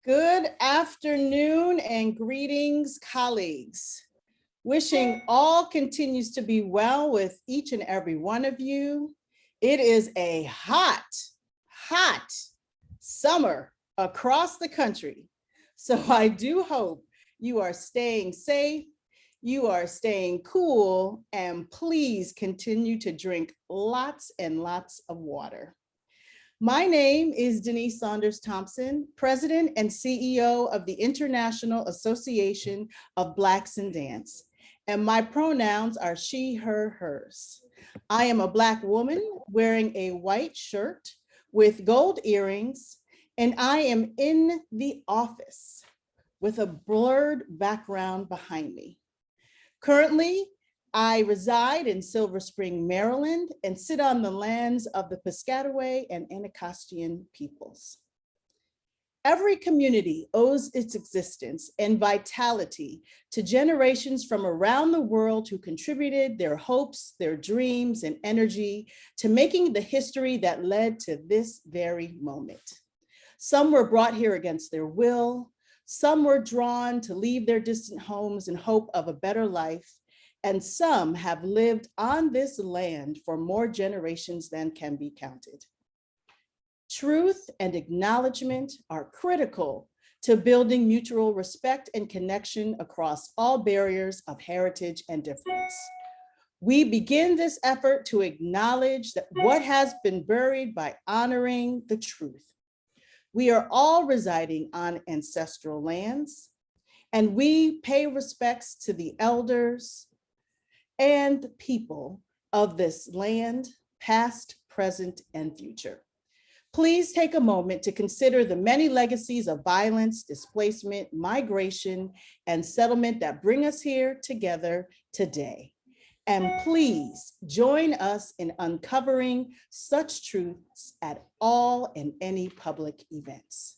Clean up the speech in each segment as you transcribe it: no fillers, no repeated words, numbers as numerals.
Good afternoon and greetings, colleagues. Wishing all continues to be well with each and every one of you. It is a hot summer across the country. So I do hope you are staying safe, you are staying cool, and please continue to drink lots and lots of water. My name is Denise Saunders Thompson, President and CEO of the International Association of Blacks in Dance, and my pronouns are she, her, hers. I am a Black woman wearing a white shirt with gold earrings, and I am in the office with a blurred background behind me. Currently, I reside in Silver Spring, Maryland, and sit on the lands of the Piscataway and Anacostia peoples. Every community owes its existence and vitality to generations from around the world who contributed their hopes, their dreams, and energy to making the history that led to this very moment. Some were brought here against their will. Some were drawn to leave their distant homes in hope of a better life. And some have lived on this land for more generations than can be counted. Truth and acknowledgement are critical to building mutual respect and connection across all barriers of heritage and difference. We begin this effort to acknowledge that what has been buried by honoring the truth. We are all residing on ancestral lands, and we pay respects to the elders and people of this land, past, present, and future. Please take a moment to consider the many legacies of violence, displacement, migration, and settlement that bring us here together today. And please join us in uncovering such truths at all and any public events.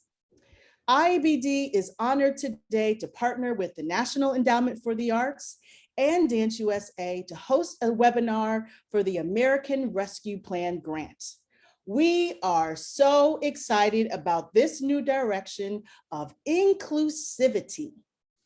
IABD is honored today to partner with the National Endowment for the Arts and Dance USA to host a webinar for the American Rescue Plan grant. We are so excited about this new direction of inclusivity.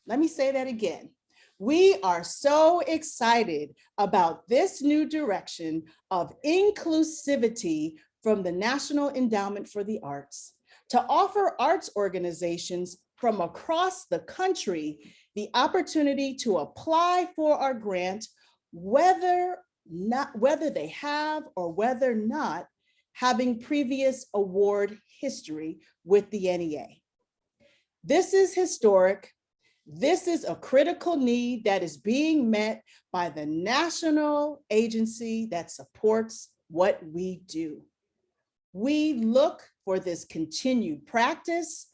Let me say that again. We are so excited about this new direction of inclusivity from the National Endowment for the Arts to offer arts organizations from across the country the opportunity to apply for our grant, whether they have or whether not having previous award history with the NEA. This is historic. This is a critical need that is being met by the national agency that supports what we do. We look for this continued practice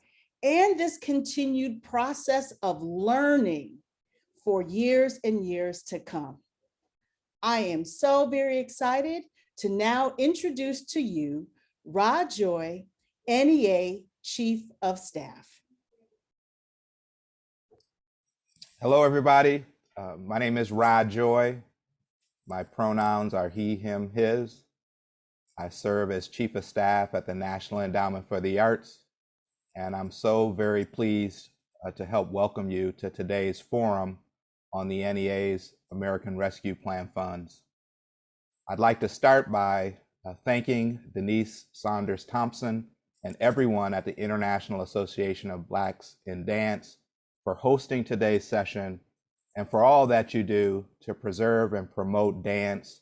and this continued process of learning for years and years to come. I am so very excited to now introduce to you Rod Joy, NEA Chief of Staff. Hello, everybody. My name is Rod Joy. My pronouns are he, him, his. I serve as Chief of Staff at the National Endowment for the Arts, and I'm so very pleased to help welcome you to today's forum on the NEA's American Rescue Plan funds. I'd like to start by thanking Denise Saunders Thompson and everyone at the International Association of Blacks in Dance for hosting today's session and for all that you do to preserve and promote dance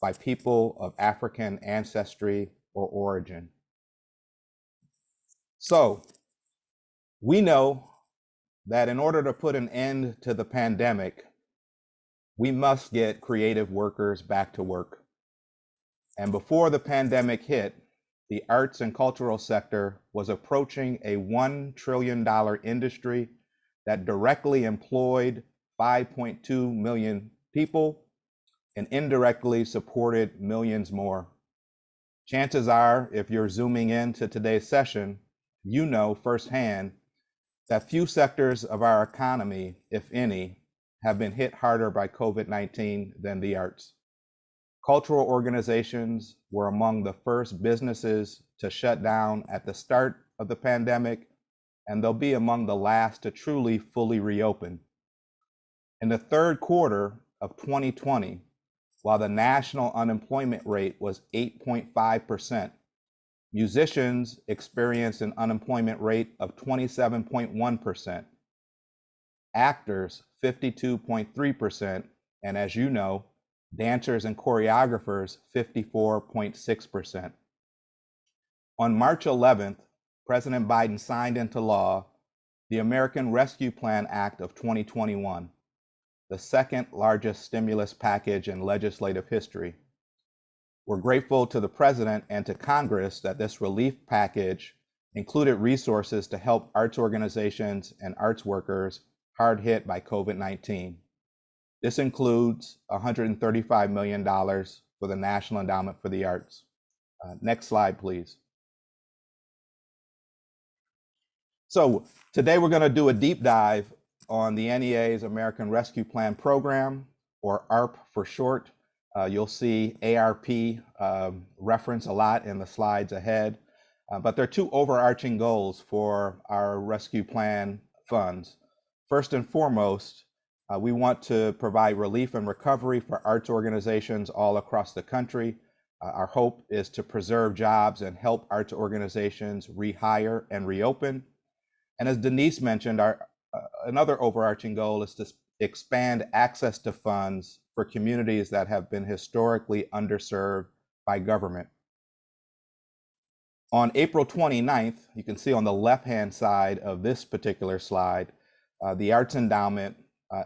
by people of African ancestry or origin. So, we know that in order to put an end to the pandemic, we must get creative workers back to work. And before the pandemic hit, the arts and cultural sector was approaching a $1 trillion industry that directly employed 5.2 million people and indirectly supported millions more. Chances are, if you're zooming into today's session, you know firsthand that few sectors of our economy, if any, have been hit harder by COVID-19 than the arts. Cultural organizations were among the first businesses to shut down at the start of the pandemic, and they'll be among the last to truly fully reopen. In the third quarter of 2020, while the national unemployment rate was 8.5%, musicians experienced an unemployment rate of 27.1%, actors 52.3%, and as you know, dancers and choreographers 54.6%. On March 11th, President Biden signed into law the American Rescue Plan Act of 2021, the second largest stimulus package in legislative history. We're grateful to the President and to Congress that this relief package included resources to help arts organizations and arts workers hard hit by COVID-19. This includes $135 million for the National Endowment for the Arts. Next slide, please. So today we're going to do a deep dive on the NEA's American Rescue Plan program, or ARP for short. You'll see ARP reference a lot in the slides ahead, but there are two overarching goals for our rescue plan funds. First and foremost, we want to provide relief and recovery for arts organizations all across the country. Our hope is to preserve jobs and help arts organizations rehire and reopen. And as Denise mentioned, another overarching goal is to expand access to funds for communities that have been historically underserved by government. On April 29th, you can see on the left-hand side of this particular slide, the Arts Endowment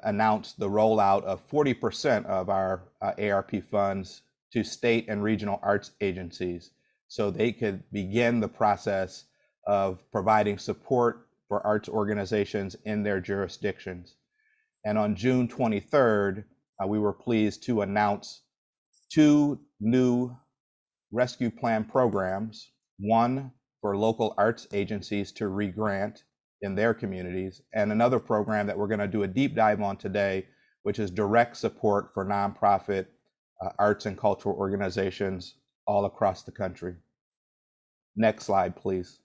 announced the rollout of 40% of our ARP funds to state and regional arts agencies so they could begin the process of providing support for arts organizations in their jurisdictions. And on June 23rd, we were pleased to announce two new rescue plan programs, one for local arts agencies to re-grant in their communities, and another program that we're going to do a deep dive on today, which is direct support for nonprofit arts and cultural organizations all across the country. Next slide, please.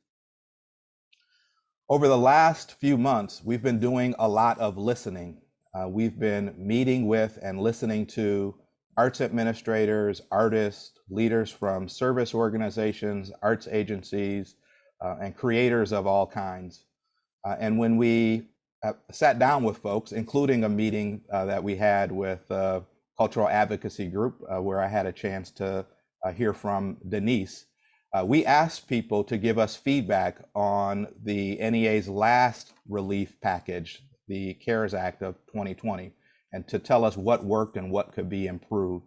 Over the last few months, we've been doing a lot of listening. We've been meeting with and listening to arts administrators, artists, leaders from service organizations, arts agencies, and creators of all kinds. And when we sat down with folks, including a meeting that we had with a cultural advocacy group where I had a chance to hear from Denise, we asked people to give us feedback on the NEA's last relief package, the CARES Act of 2020, and to tell us what worked and what could be improved.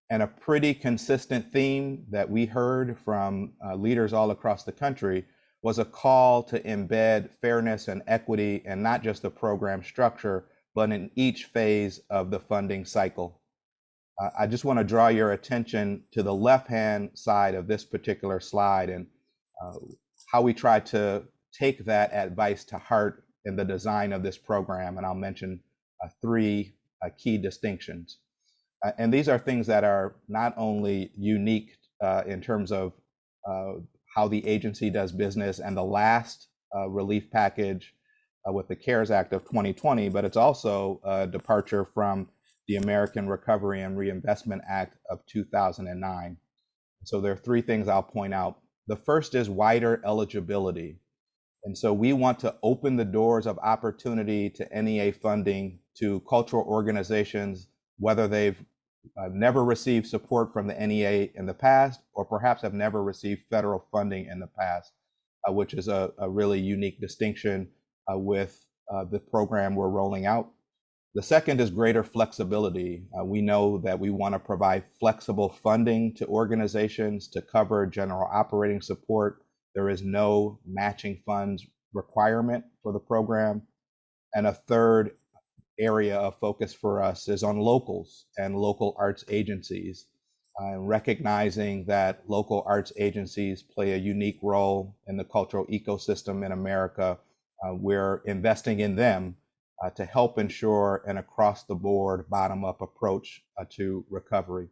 And a pretty consistent theme that we heard from leaders all across the country was a call to embed fairness and equity in not just the program structure, but in each phase of the funding cycle. I just want to draw your attention to the left-hand side of this particular slide and how we try to take that advice to heart in the design of this program. And I'll mention three key distinctions. And these are things that are not only unique in terms of how the agency does business and the last relief package with the CARES Act of 2020, but it's also a departure from the American Recovery and Reinvestment Act of 2009. So there are three things I'll point out. The first is wider eligibility. And so we want to open the doors of opportunity to NEA funding to cultural organizations, whether they've never received support from the NEA in the past, or perhaps have never received federal funding in the past, which is a really unique distinction with the program we're rolling out. The second is greater flexibility. We know that we want to provide flexible funding to organizations to cover general operating support. There is no matching funds requirement for the program. And a third area of focus for us is on locals and local arts agencies, recognizing that local arts agencies play a unique role in the cultural ecosystem in America. We're investing in them to help ensure an across-the-board, bottom-up approach to recovery.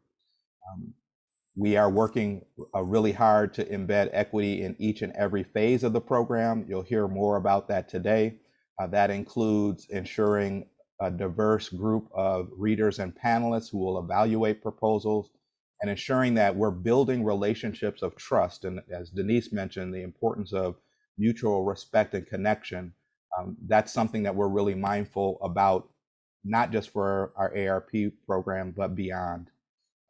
We are working really hard to embed equity in each and every phase of the program. You'll hear more about that today. That includes ensuring a diverse group of readers and panelists who will evaluate proposals, and ensuring that we're building relationships of trust. And as Denise mentioned, the importance of mutual respect and connection. That's something that we're really mindful about, not just for our ARP program, but beyond.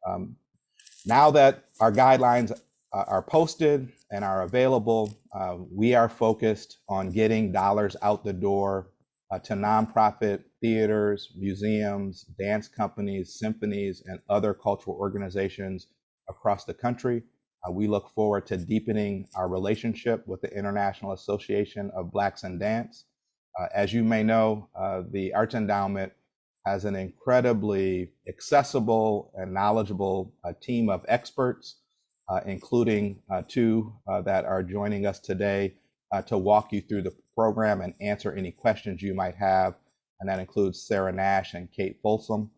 Um, Now that our guidelines are posted and are available, we are focused on getting dollars out the door to nonprofit theaters, museums, dance companies, symphonies, and other cultural organizations across the country. We look forward to deepening our relationship with the International Association of Blacks in Dance. As you may know, the Arts Endowment has an incredibly accessible and knowledgeable team of experts, including two that are joining us today to walk you through the program and answer any questions you might have. And that includes Sarah Nash and Kate Folsom.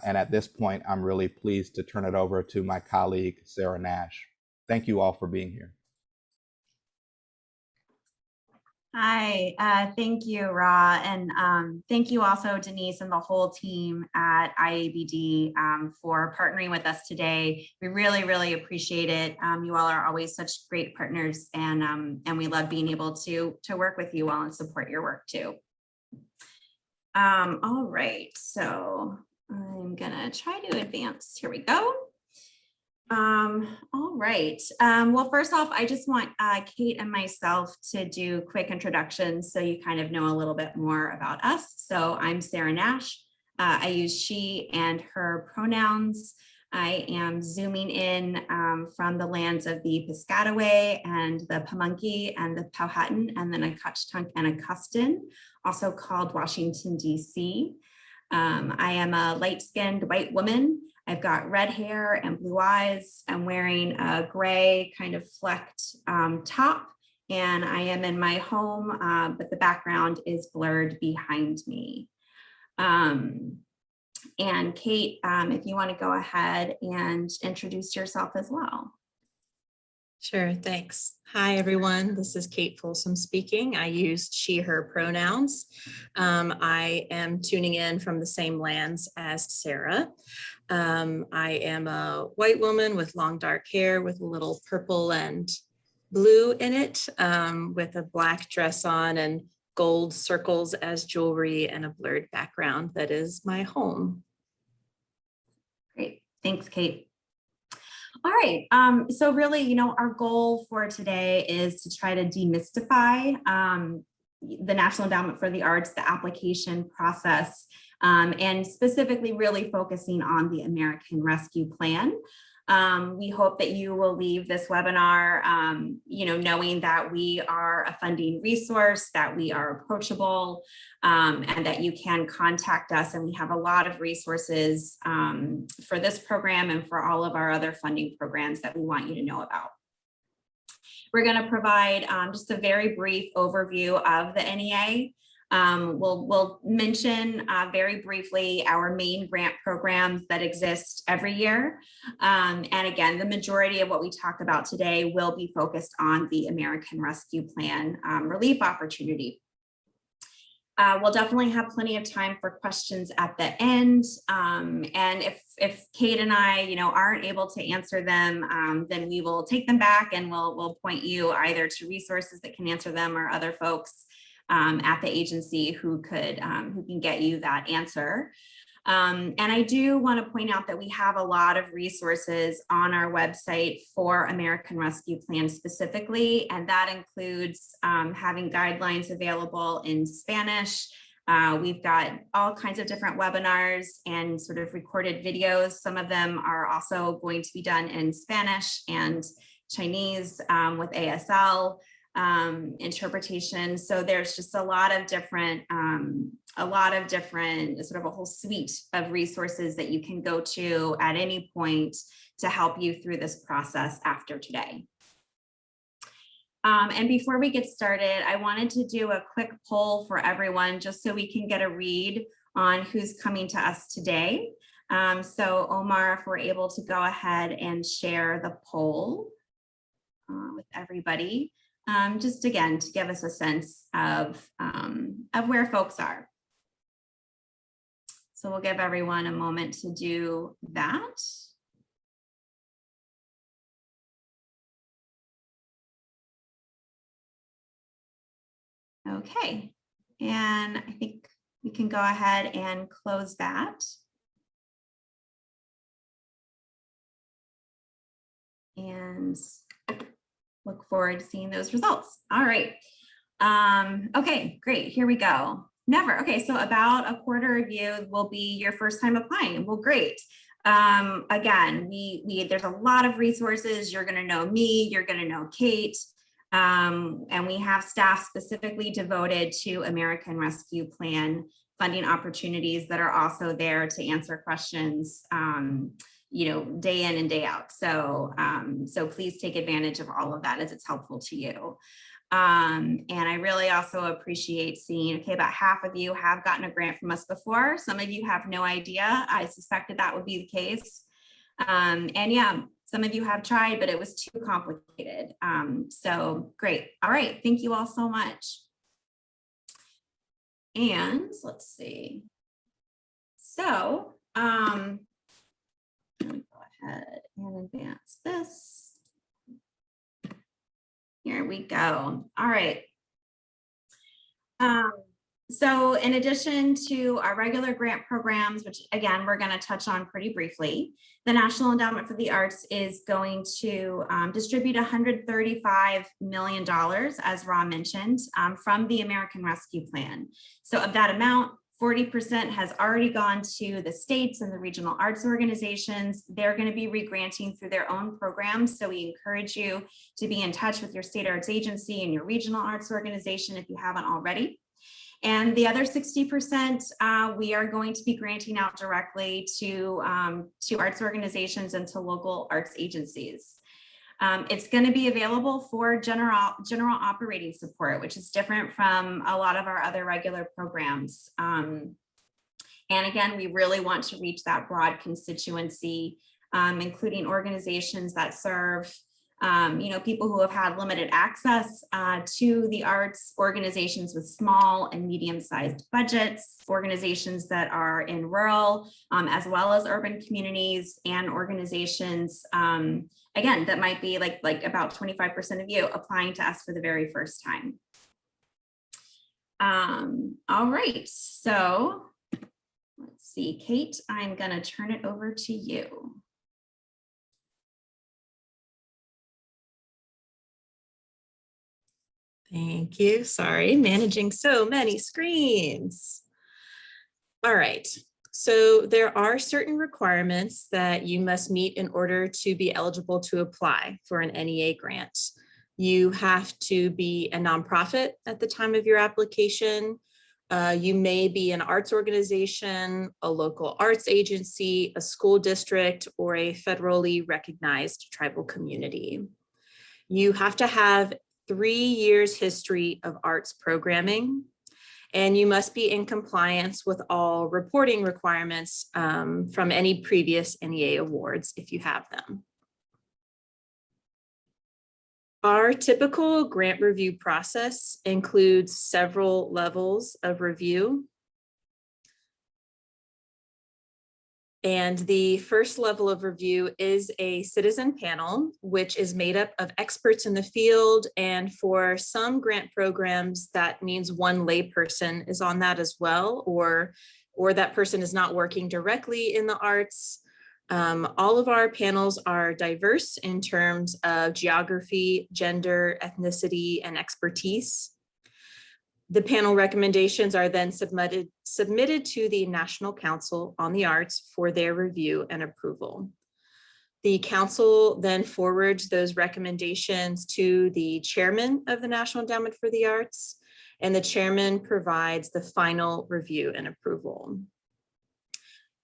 And at this point, I'm really pleased to turn it over to my colleague, Sarah Nash. Thank you all for being here. Hi, thank you, Ra, and thank you also, Denise, and the whole team at IABD for partnering with us today. We really, really appreciate it. You all are always such great partners, and we love being able to work with you all and support your work too. All right, so I'm gonna try to advance. Here we go. All right. Well, first off, I just want Kate and myself to do quick introductions so you kind of know a little bit more about us. So I'm Sarah Nash. I use she and her pronouns. I am zooming in from the lands of the Piscataway and the Pamunkey and the Powhatan, and then a Cutchtunk and a Custon, also called Washington, D.C. I am a light-skinned white woman. I've got red hair and blue eyes. I'm wearing a gray kind of flecked top, and I am in my home, but the background is blurred behind me. And Kate, if you want to go ahead and introduce yourself as well. Sure, thanks. Hi, everyone. This is Kate Folsom speaking. I use she, her pronouns. I am tuning in from the same lands as Sarah. I am a white woman with long dark hair with a little purple and blue in it, with a black dress on and gold circles as jewelry and a blurred background. That is my home. Great. Thanks, Kate. All right, so really, our goal for today is to try to demystify the National Endowment for the Arts, the application process, and specifically really focusing on the American Rescue Plan. We hope that you will leave this webinar, knowing that we are a funding resource, that we are approachable, and that you can contact us. And we have a lot of resources for this program and for all of our other funding programs that we want you to know about. We're going to provide just a very brief overview of the NEA. We'll mention very briefly our main grant programs that exist every year. And again, the majority of what we talk about today will be focused on the American Rescue Plan relief opportunity. We'll definitely have plenty of time for questions at the end. And if Kate and I, aren't able to answer them, then we will take them back and we'll point you either to resources that can answer them or other folks at the agency who can get you that answer. And I do want to point out that we have a lot of resources on our website for American Rescue Plan specifically, and that includes having guidelines available in Spanish. We've got all kinds of different webinars and sort of recorded videos. Some of them are also going to be done in Spanish and Chinese with ASL. Interpretation. So there's just a lot of different sort of a whole suite of resources that you can go to at any point to help you through this process after today. And before we get started, I wanted to do a quick poll for everyone just so we can get a read on who's coming to us today. So Omar, if we're able to go ahead and share the poll with everybody, just again, to give us a sense of where folks are. So we'll give everyone a moment to do that. Okay, and I think we can go ahead and close that. And look forward to seeing those results. All right. Okay, great. Here we go. Never. Okay, so about a quarter of you will be your first time applying. Well, great. Again, there's a lot of resources. You're going to know me. You're going to know Kate. And we have staff specifically devoted to American Rescue Plan funding opportunities that are also there to answer questions, you know, day in and day out. So, so please take advantage of all of that as it's helpful to you. And I really also appreciate seeing, okay, about half of you have gotten a grant from us before. Some of you have no idea. I suspected that would be the case. And yeah, some of you have tried, but it was too complicated. So great. All right. Thank you all so much. And let's see. So let me go ahead and advance this. Here we go. All right. So in addition to our regular grant programs, which again, we're going to touch on pretty briefly, the National Endowment for the Arts is going to distribute $135 million, as Ra mentioned, from the American Rescue Plan. So of that amount, 40% has already gone to the states and the regional arts organizations. They're going to be regranting through their own programs. So we encourage you to be in touch with your state arts agency and your regional arts organization if you haven't already. And the other 60%, we are going to be granting out directly to arts organizations and to local arts agencies. It's going to be available for general operating support, which is different from a lot of our other regular programs. And again, we really want to reach that broad constituency, including organizations that serve you know, people who have had limited access to the arts, organizations with small and medium-sized budgets, organizations that are in rural as well as urban communities, and organizations, again, that might be like about 25% of you applying to us for the very first time. All right, so let's see, Kate, I'm gonna turn it over to you. Thank you. Sorry, managing so many screens. All right. So there are certain requirements that you must meet in order to be eligible to apply for an NEA grant. You have to be a nonprofit at the time of your application. You may be an arts organization, a local arts agency, a school district, or a federally recognized tribal community. You have to have 3 years history of arts programming, and you must be in compliance with all reporting requirements from any previous NEA awards if you have them. Our typical grant review process includes several levels of review. And the first level of review is a citizen panel, which is made up of experts in the field. And for some grant programs, that means one layperson is on that as well, or that person is not working directly in the arts. All of our panels are diverse in terms of geography, gender, ethnicity, and expertise. The panel recommendations are then submitted to the National Council on the Arts for their review and approval. The council then forwards those recommendations to the chairman of the National Endowment for the Arts, and the chairman provides the final review and approval.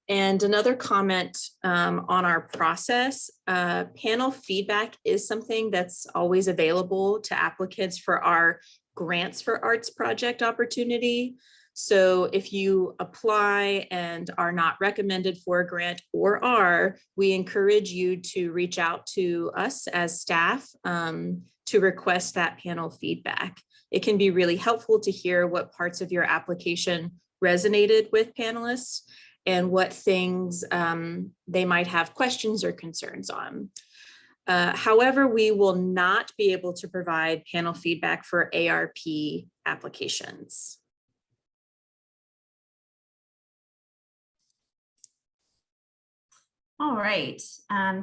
And another comment on our process, panel feedback is something that's always available to applicants for our Grants for Arts project opportunity. So if you apply and are not recommended for a grant or are, we encourage you to reach out to us as staff to request that panel feedback. It can be really helpful to hear what parts of your application resonated with panelists and what things they might have questions or concerns on. However, we will not be able to provide panel feedback for ARP applications. All right,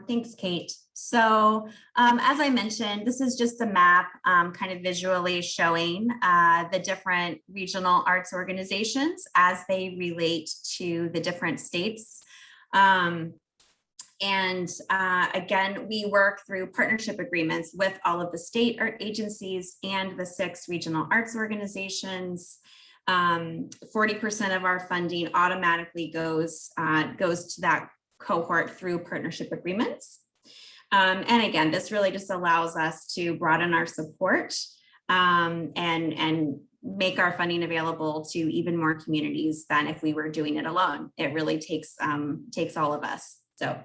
thanks, Kate. So as I mentioned, this is just a map kind of visually showing the different regional arts organizations as they relate to the different states. Again, we work through partnership agreements with all of the state art agencies and the 6 regional arts organizations. 40% of our funding automatically goes to that cohort through partnership agreements. And again, this really just allows us to broaden our support and make our funding available to even more communities than if we were doing it alone. It really takes all of us. So,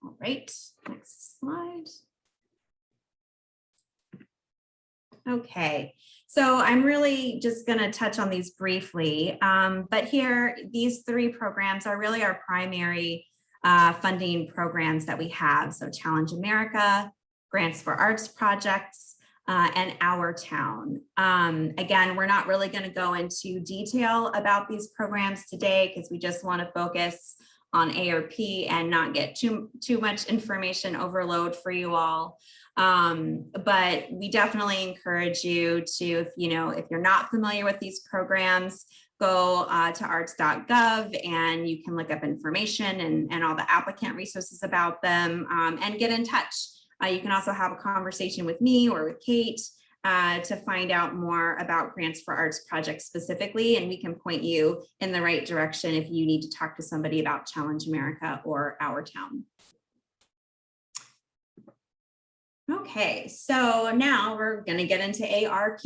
all right, next slide. Okay, so I'm really just going to touch on these briefly, but here, these 3 programs are really our primary funding programs that we have. So Challenge America, Grants for Arts Projects, and Our Town. Again, we're not really going to go into detail about these programs today because we just want to focus on ARP and not get too much information overload for you all. But we definitely encourage you to, if you're not familiar with these programs, go to arts.gov and you can look up information and all the applicant resources about them and get in touch. You can also have a conversation with me or with Kate to find out more about Grants for Arts projects specifically, and we can point you in the right direction if you need to talk to somebody about Challenge America or Our Town. Okay, so now we're going to get into ARP.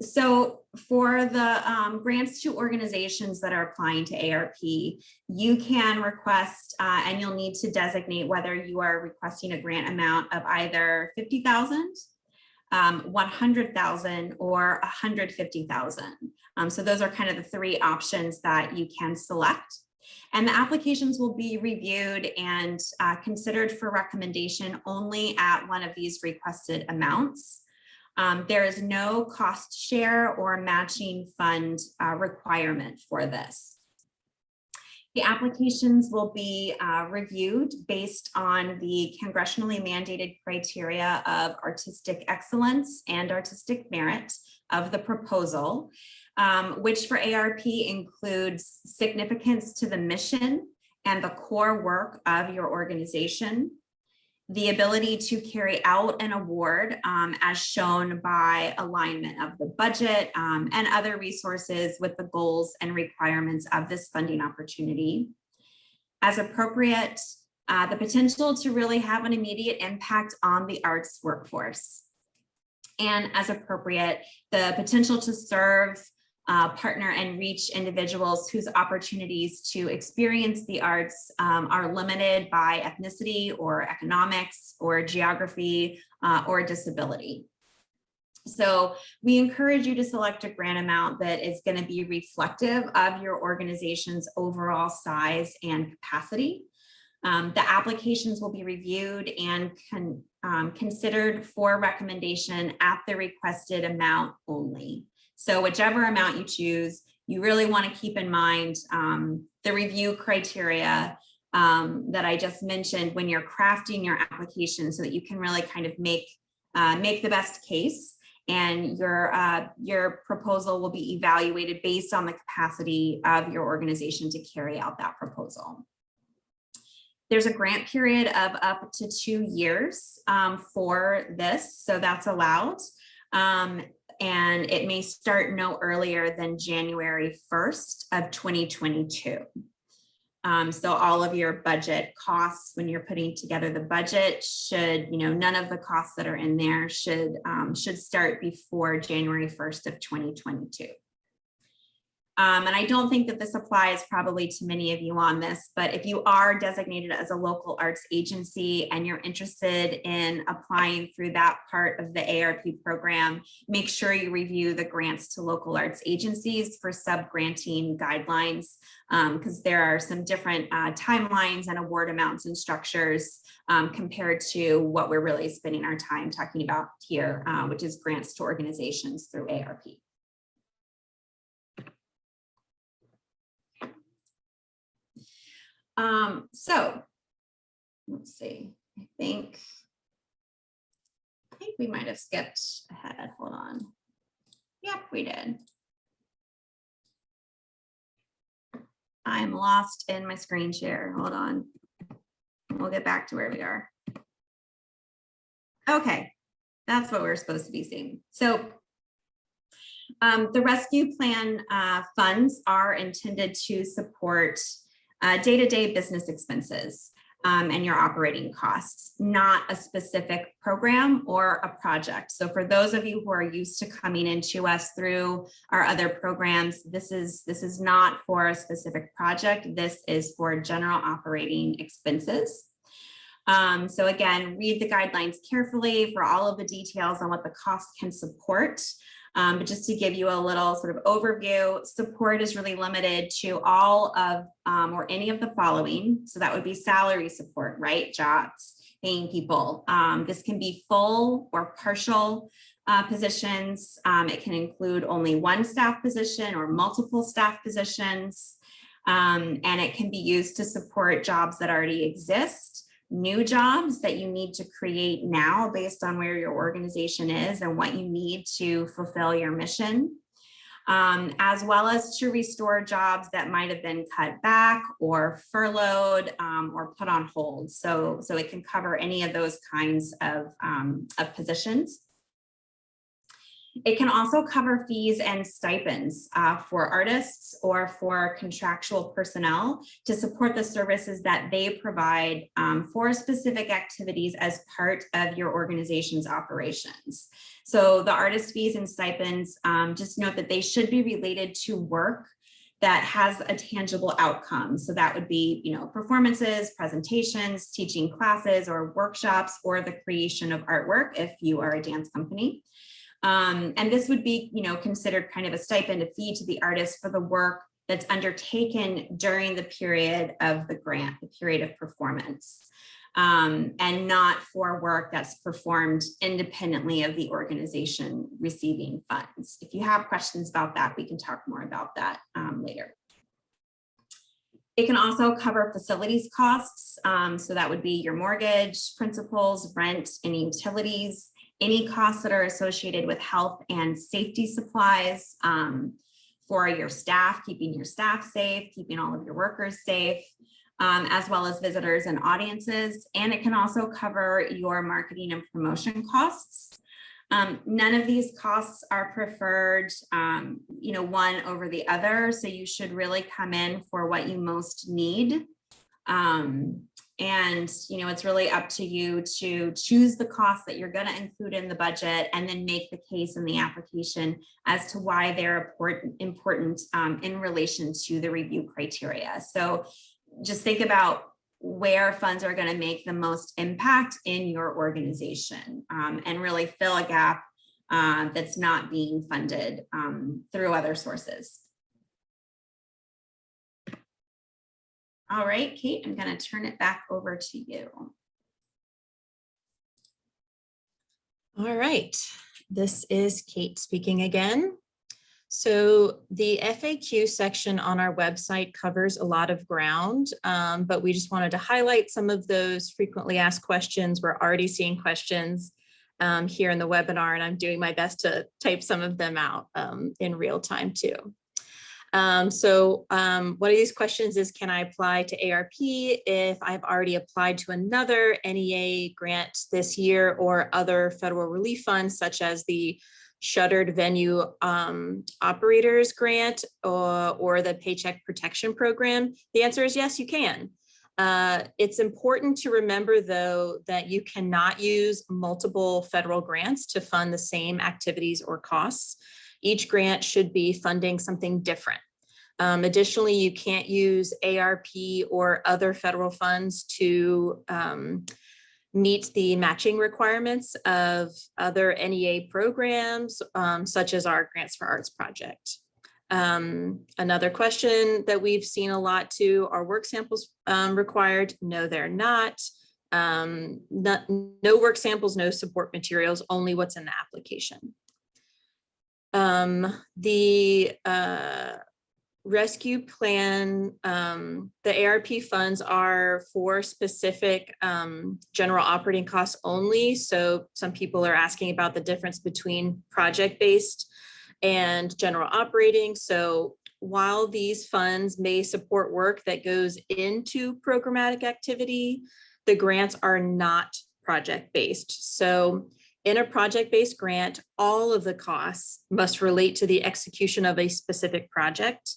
So for the grants to organizations that are applying to ARP, you can request and you'll need to designate whether you are requesting a grant amount of either $50,000, $100,000 or $150,000. So those are kind of the 3 options that you can select. And the applications will be reviewed and considered for recommendation only at one of these requested amounts. There is no cost share or matching fund requirement for this. The applications will be reviewed based on the congressionally mandated criteria of artistic excellence and artistic merit of the proposal, which for ARP includes significance to the mission and the core work of your organization, the ability to carry out an award as shown by alignment of the budget and other resources with the goals and requirements of this funding opportunity. As appropriate, the potential to really have an immediate impact on the arts workforce. And as appropriate, the potential to serve, partner and reach individuals whose opportunities to experience the arts are limited by ethnicity or economics or geography or disability. So we encourage you to select a grant amount that is going to be reflective of your organization's overall size and capacity. The applications will be reviewed and considered for recommendation at the requested amount only. So whichever amount you choose, you really want to keep in mind the review criteria that I just mentioned when you're crafting your application so that you can really kind of make the best case, and your proposal will be evaluated based on the capacity of your organization to carry out that proposal. There's a grant period of up to 2 years for this, so that's allowed. And it may start no earlier than January 1st of 2022. So all of your budget costs, when you're putting together the budget, should, none of the costs that are in there should start before January 1st of 2022. And I don't think that this applies probably to many of you on this, but if you are designated as a local arts agency and you're interested in applying through that part of the ARP program, make sure you review the grants to local arts agencies for sub-granting guidelines, because there are some different timelines and award amounts and structures compared to what we're really spending our time talking about here, which is grants to organizations through ARP. So let's see, I think we might have skipped ahead. Hold on. Yep, we did. I'm lost in my screen share. Hold on. We'll get back to where we are. Okay, that's what we're supposed to be seeing. So the rescue plan funds are intended to support day-to-day business expenses and your operating costs, not a specific program or a project. So for those of you who are used to coming into us through our other programs, this is not for a specific project. This is for general operating expenses. So again, read the guidelines carefully for all of the details on what the cost can support. But just to give you a little sort of overview, support is really limited to all of or any of the following. So that would be salary support, right? Jobs, paying people. This can be full or partial positions. It can include only one staff position or multiple staff positions. And it can be used to support jobs that already exist, new jobs that you need to create now based on where your organization is and what you need to fulfill your mission, as well as to restore jobs that might have been cut back or furloughed or put on hold. So it can cover any of those kinds of positions. It can also cover fees and stipends for artists or for contractual personnel to support the services that they provide for specific activities as part of your organization's operations. So the artist fees and stipends, just note that they should be related to work that has a tangible outcome. So that would be, performances, presentations, teaching classes or workshops, or the creation of artwork if you are a dance company. And this would be, considered kind of a stipend, a fee to the artist for the work that's undertaken during the period of the grant, the period of performance, and not for work that's performed independently of the organization receiving funds. If you have questions about that, we can talk more about that later. It can also cover facilities costs. So that would be your mortgage, principals, rent, and utilities. Any costs that are associated with health and safety supplies for your staff, keeping your staff safe, keeping all of your workers safe, as well as visitors and audiences. And it can also cover your marketing and promotion costs. None of these costs are preferred, one over the other. So you should really come in for what you most need. And, it's really up to you to choose the costs that you're going to include in the budget and then make the case in the application as to why they're important in relation to the review criteria. So just think about where funds are going to make the most impact in your organization and really fill a gap that's not being funded through other sources. All right, Kate, I'm going to turn it back over to you. All right, this is Kate speaking again. So the FAQ section on our website covers a lot of ground, but we just wanted to highlight some of those frequently asked questions. We're already seeing questions here in the webinar, and I'm doing my best to type some of them out in real time too. One of these questions is, can I apply to ARP if I've already applied to another NEA grant this year or other federal relief funds, such as the Shuttered Venue Operators Grant or the Paycheck Protection Program? The answer is yes, you can. It's important to remember, though, that you cannot use multiple federal grants to fund the same activities or costs. Each grant should be funding something different. Additionally, you can't use ARP or other federal funds to meet the matching requirements of other NEA programs, such as our Grants for Arts project. Another question that we've seen a lot too, are work samples required? No, they're not. No work samples, no support materials, only what's in the application. The rescue plan, the ARP funds are for specific general operating costs only. So some people are asking about the difference between project-based and general operating. So while these funds may support work that goes into programmatic activity, the grants are not project-based. So in a project-based grant, all of the costs must relate to the execution of a specific project.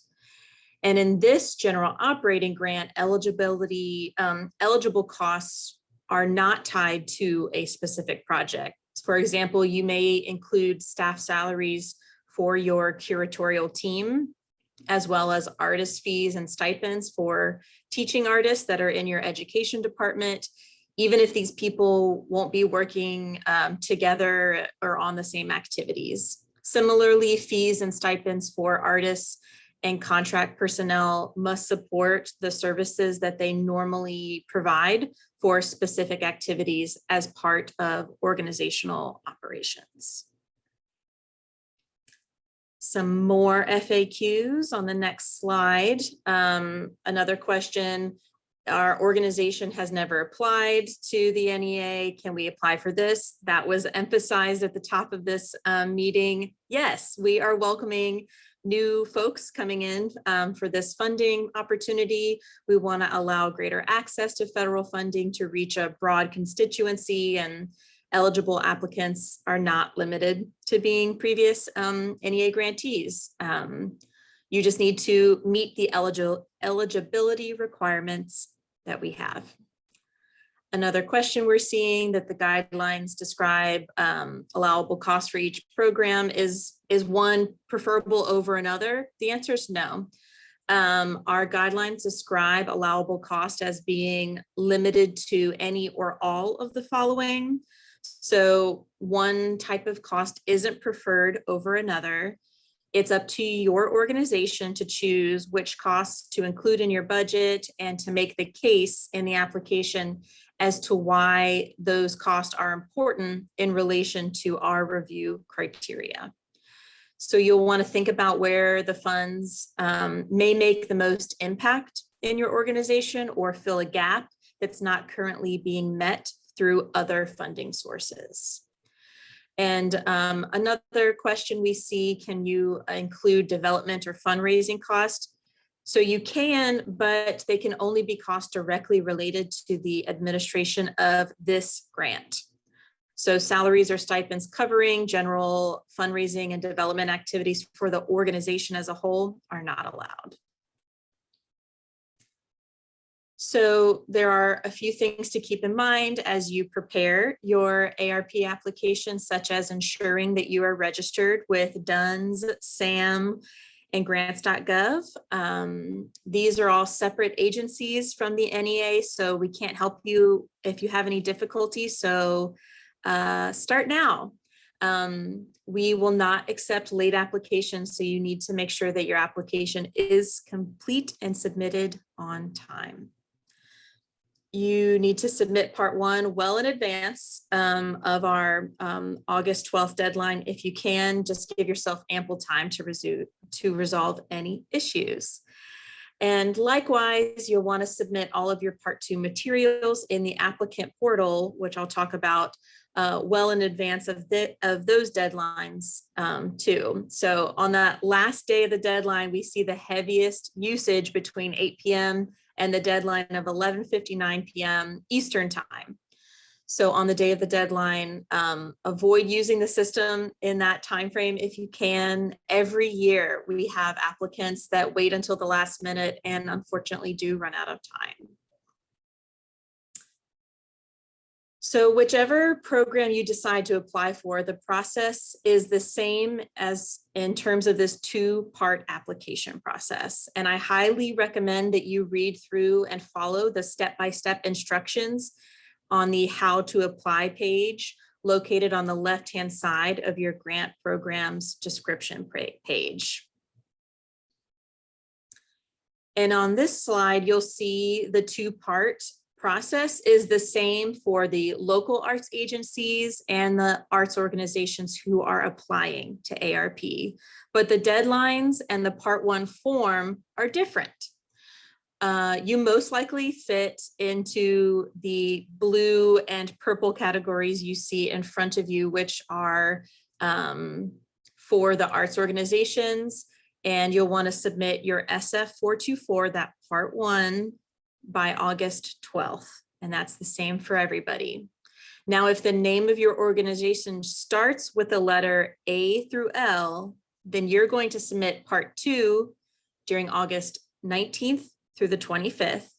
And in this general operating grant, eligible costs are not tied to a specific project. For example, you may include staff salaries for your curatorial team, as well as artist fees and stipends for teaching artists that are in your education department, even if these people won't be working together or on the same activities. Similarly, fees and stipends for artists and contract personnel must support the services that they normally provide for specific activities as part of organizational operations. Some more FAQs on the next slide. Another question, our organization has never applied to the NEA. Can we apply for this? That was emphasized at the top of this meeting. Yes, we are welcoming new folks coming in for this funding opportunity. We want to allow greater access to federal funding to reach a broad constituency, and eligible applicants are not limited to being previous NEA grantees. You just need to meet the eligibility requirements that we have. Another question we're seeing that the guidelines describe allowable costs for each program is one preferable over another? The answer is no. Our guidelines describe allowable cost as being limited to any or all of the following. So one type of cost isn't preferred over another. It's up to your organization to choose which costs to include in your budget and to make the case in the application as to why those costs are important in relation to our review criteria. So you'll want to think about where the funds may make the most impact in your organization or fill a gap that's not currently being met through other funding sources. And another question we see, can you include development or fundraising costs? So you can, but they can only be costs directly related to the administration of this grant. So salaries or stipends covering general fundraising and development activities for the organization as a whole are not allowed. So there are a few things to keep in mind as you prepare your ARP application, such as ensuring that you are registered with DUNS, SAM, and grants.gov. These are all separate agencies from the NEA, so we can't help you if you have any difficulty. So start now. We will not accept late applications, so you need to make sure that your application is complete and submitted on time. You need to submit part 1 well in advance of our August 12th deadline. If you can, just give yourself ample time to resolve any issues. And likewise, you'll want to submit all of your part 2 materials in the applicant portal, which I'll talk about well in advance of those deadlines too. So on that last day of the deadline, we see the heaviest usage between 8 p.m. and the deadline of 11:59 p.m. Eastern time. So on the day of the deadline, avoid using the system in that time frame if you can. Every year we have applicants that wait until the last minute and unfortunately do run out of time. So whichever program you decide to apply for, the process is the same as in terms of this two-part application process. And I highly recommend that you read through and follow the step-by-step instructions on the how to apply page located on the left-hand side of your grant program's description page. And on this slide, you'll see the two-part process is the same for the local arts agencies and the arts organizations who are applying to ARP, but the deadlines and the Part 1 form are different. You most likely fit into the blue and purple categories you see in front of you, which are for the arts organizations, and you'll want to submit your SF 424, that Part 1, by August 12th, and that's the same for everybody. Now, if the name of your organization starts with the letter A through L, then you're going to submit Part 2 during August 19th through the 25th.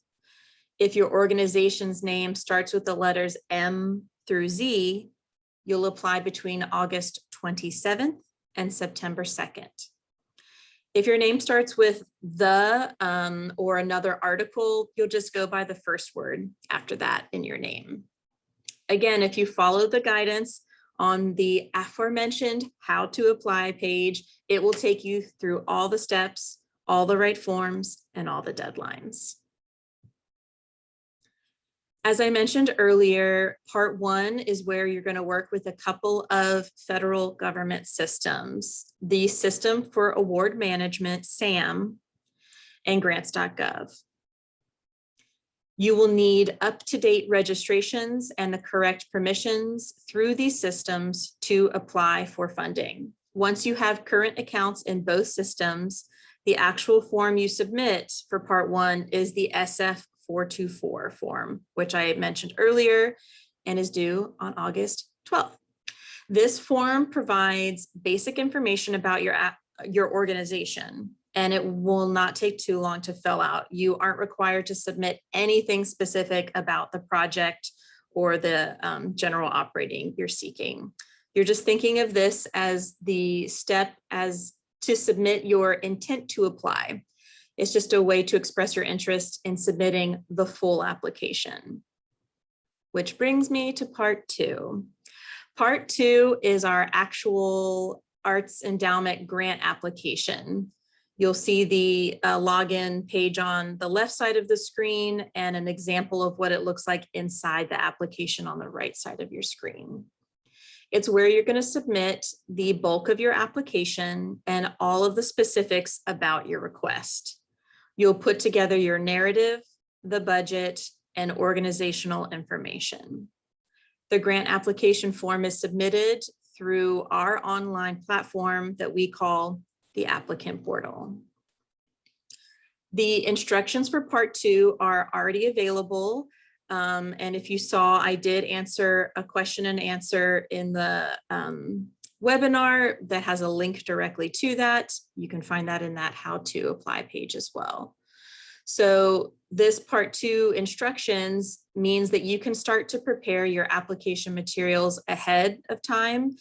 If your organization's name starts with the letters M through Z, you'll apply between August 27th and September 2nd. If your name starts with the or another article, you'll just go by the first word after that in your name. Again, if you follow the guidance on the aforementioned how to apply page, it will take you through all the steps, all the right forms, and all the deadlines. As I mentioned earlier, Part 1 is where you're going to work with a couple of federal government systems, the System for Award Management, SAM, and grants.gov. You will need up-to-date registrations and the correct permissions through these systems to apply for funding. Once you have current accounts in both systems, the actual form you submit for Part 1 is the SF 424 form, which I mentioned earlier and is due on August 12th. This form provides basic information about your organization, and it will not take too long to fill out. You aren't required to submit anything specific about the project or the general operating you're seeking. You're just thinking of this as the step as to submit your intent to apply. It's just a way to express your interest in submitting the full application. Which brings me to Part 2. Part 2 is our actual Arts Endowment grant application. You'll see the login page on the left side of the screen and an example of what it looks like inside the application on the right side of your screen. It's where you're going to submit the bulk of your application and all of the specifics about your request. You'll put together your narrative, the budget, and organizational information. The grant application form is submitted through our online platform that we call the applicant portal. The instructions for Part 2 are already available. And if you saw, I did answer a question and answer in the webinar that has a link directly to that. You can find that in that how to apply page as well. So this Part 2 instructions means that you can start to prepare your application materials ahead of time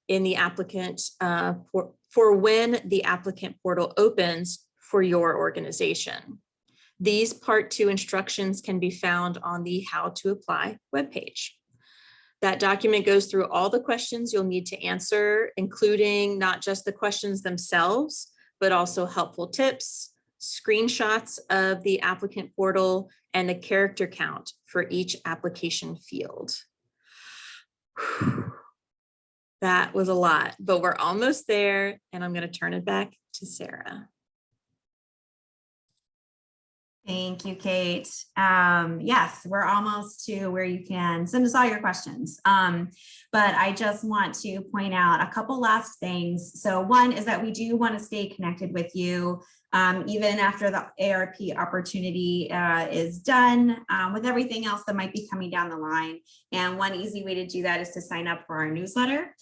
in the applicant for when the applicant portal opens for your organization. These Part 2 instructions can be found on the How to Apply webpage. That document goes through all the questions you'll need to answer, including not just the questions themselves, but also helpful tips, screenshots of the applicant portal, and the character count for each application field. That was a lot, but we're almost there, and I'm going to turn it back to Sarah. Thank you, Kate. Yes, we're almost to where you can send us all your questions. But I just want to point out a couple last things. So one is that we do want to stay connected with you even after the ARP opportunity is done with everything else that might be coming down the line. And one easy way to do that is to sign up for our newsletter.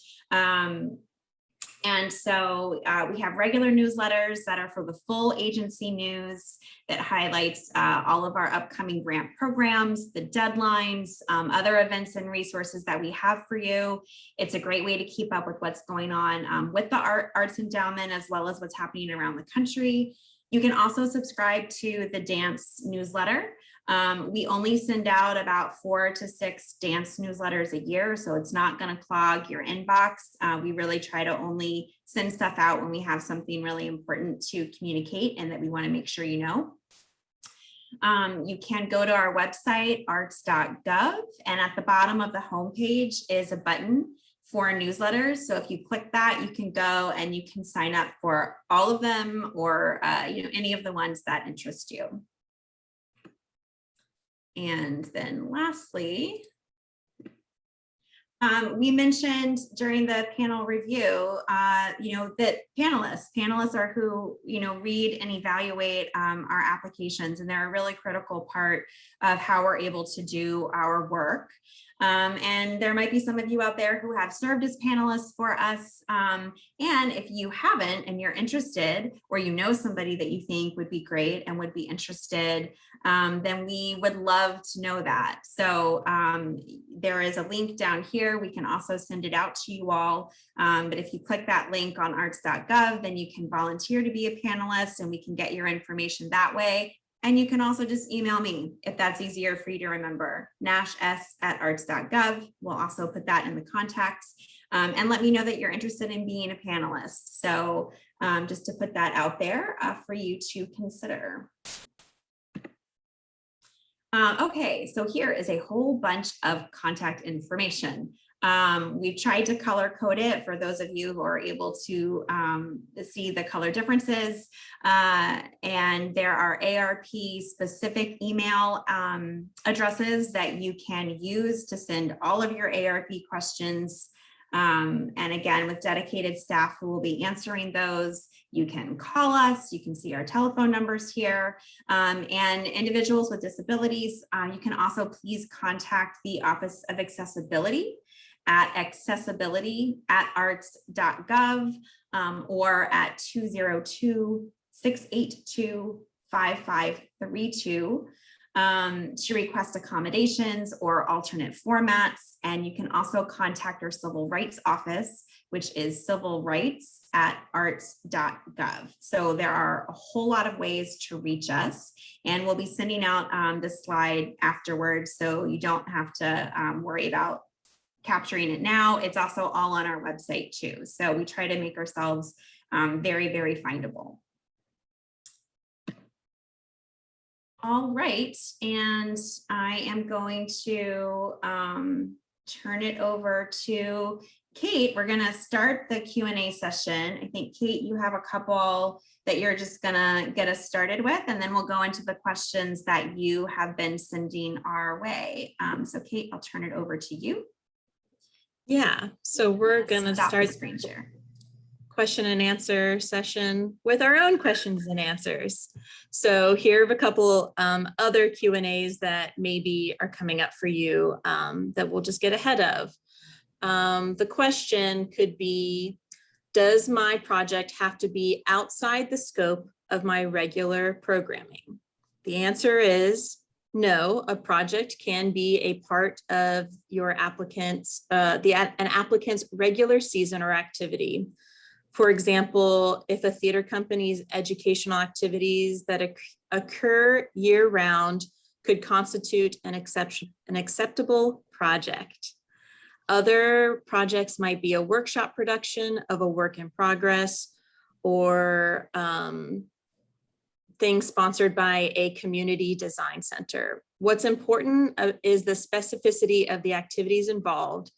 And so we have regular newsletters that are for the full agency news that highlights all of our upcoming grant programs, the deadlines, other events and resources that we have for you. It's a great way to keep up with what's going on with the Arts Endowment, as well as what's happening around the country. You can also subscribe to the dance newsletter. We only send out about 4 to 6 dance newsletters a year, so it's not going to clog your inbox. We really try to only send stuff out when we have something really important to communicate and that we want to make sure you know. You can go to our website, arts.gov, and at the bottom of the homepage is a button for newsletters. So if you click that, you can go and you can sign up for all of them, or any of the ones that interest you. And then lastly, we mentioned during the panel review, that panelists are who, read and evaluate our applications, and they're a really critical part of how we're able to do our work. And there might be some of you out there who have served as panelists for us. And if you haven't and you're interested, or you know somebody that you think would be great and would be interested, then we would love to know that. So there is a link down here. We can also send it out to you all. But if you click that link on arts.gov, then you can volunteer to be a panelist and we can get your information that way. And you can also just email me if that's easier for you to remember, nashs@arts.gov. We'll also put that in the contacts, and let me know that you're interested in being a panelist. So just to put that out there for you to consider. Okay, so here is a whole bunch of contact information. We've tried to color code it for those of you who are able to see the color differences. And there are ARP specific email addresses that you can use to send all of your ARP questions. And again, with dedicated staff who will be answering those. You can call us, you can see our telephone numbers here, and individuals with disabilities, you can also please contact the Office of Accessibility at accessibility@arts.gov, or at 202-682-5532 to request accommodations or alternate formats. And you can also contact our Civil Rights Office, which is civilrights@arts.gov. So there are a whole lot of ways to reach us, and we'll be sending out this slide afterwards, so you don't have to worry about capturing it now. It's also all on our website too. So we try to make ourselves very, very findable. All right, and I am going to turn it over to Kate. We're gonna start the Q&A session. I think, Kate, you have a couple that you're just gonna get us started with, and then we'll go into the questions that you have been sending our way. So Kate, I'll turn it over to you. Yeah, so we're gonna Stop the start screen share. question and answer session with our own questions and answers. So here are a couple other Q&As that maybe are coming up for you that we'll just get ahead of. The question could be, does my project have to be outside the scope of my regular programming? The answer is no. A project can be a part of your applicant's, an applicant's regular season or activity. For example, if a theater company's educational activities that occur year-round could constitute an acceptable project. Other projects might be a workshop production of a work in progress, or things sponsored by a community design center. What's important is the specificity of the activities involved.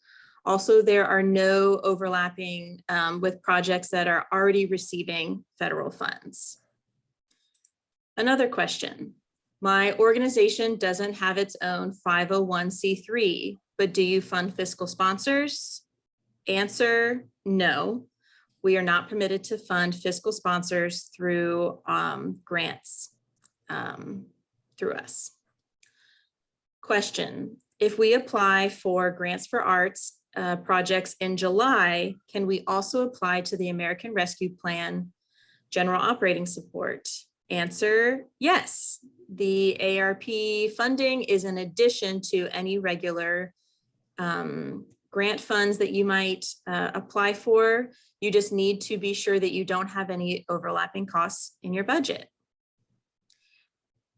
Also, there are no overlapping with projects that are already receiving federal funds. Another question. My organization doesn't have its own 501c3, but do you fund fiscal sponsors? Answer, no. We are not permitted to fund fiscal sponsors through grants through us. Question, if we apply for grants for arts, projects in July, can we also apply to the American Rescue Plan general operating support? Answer, yes. The ARP funding is in addition to any regular grant funds that you might apply for. You just need to be sure that you don't have any overlapping costs in your budget.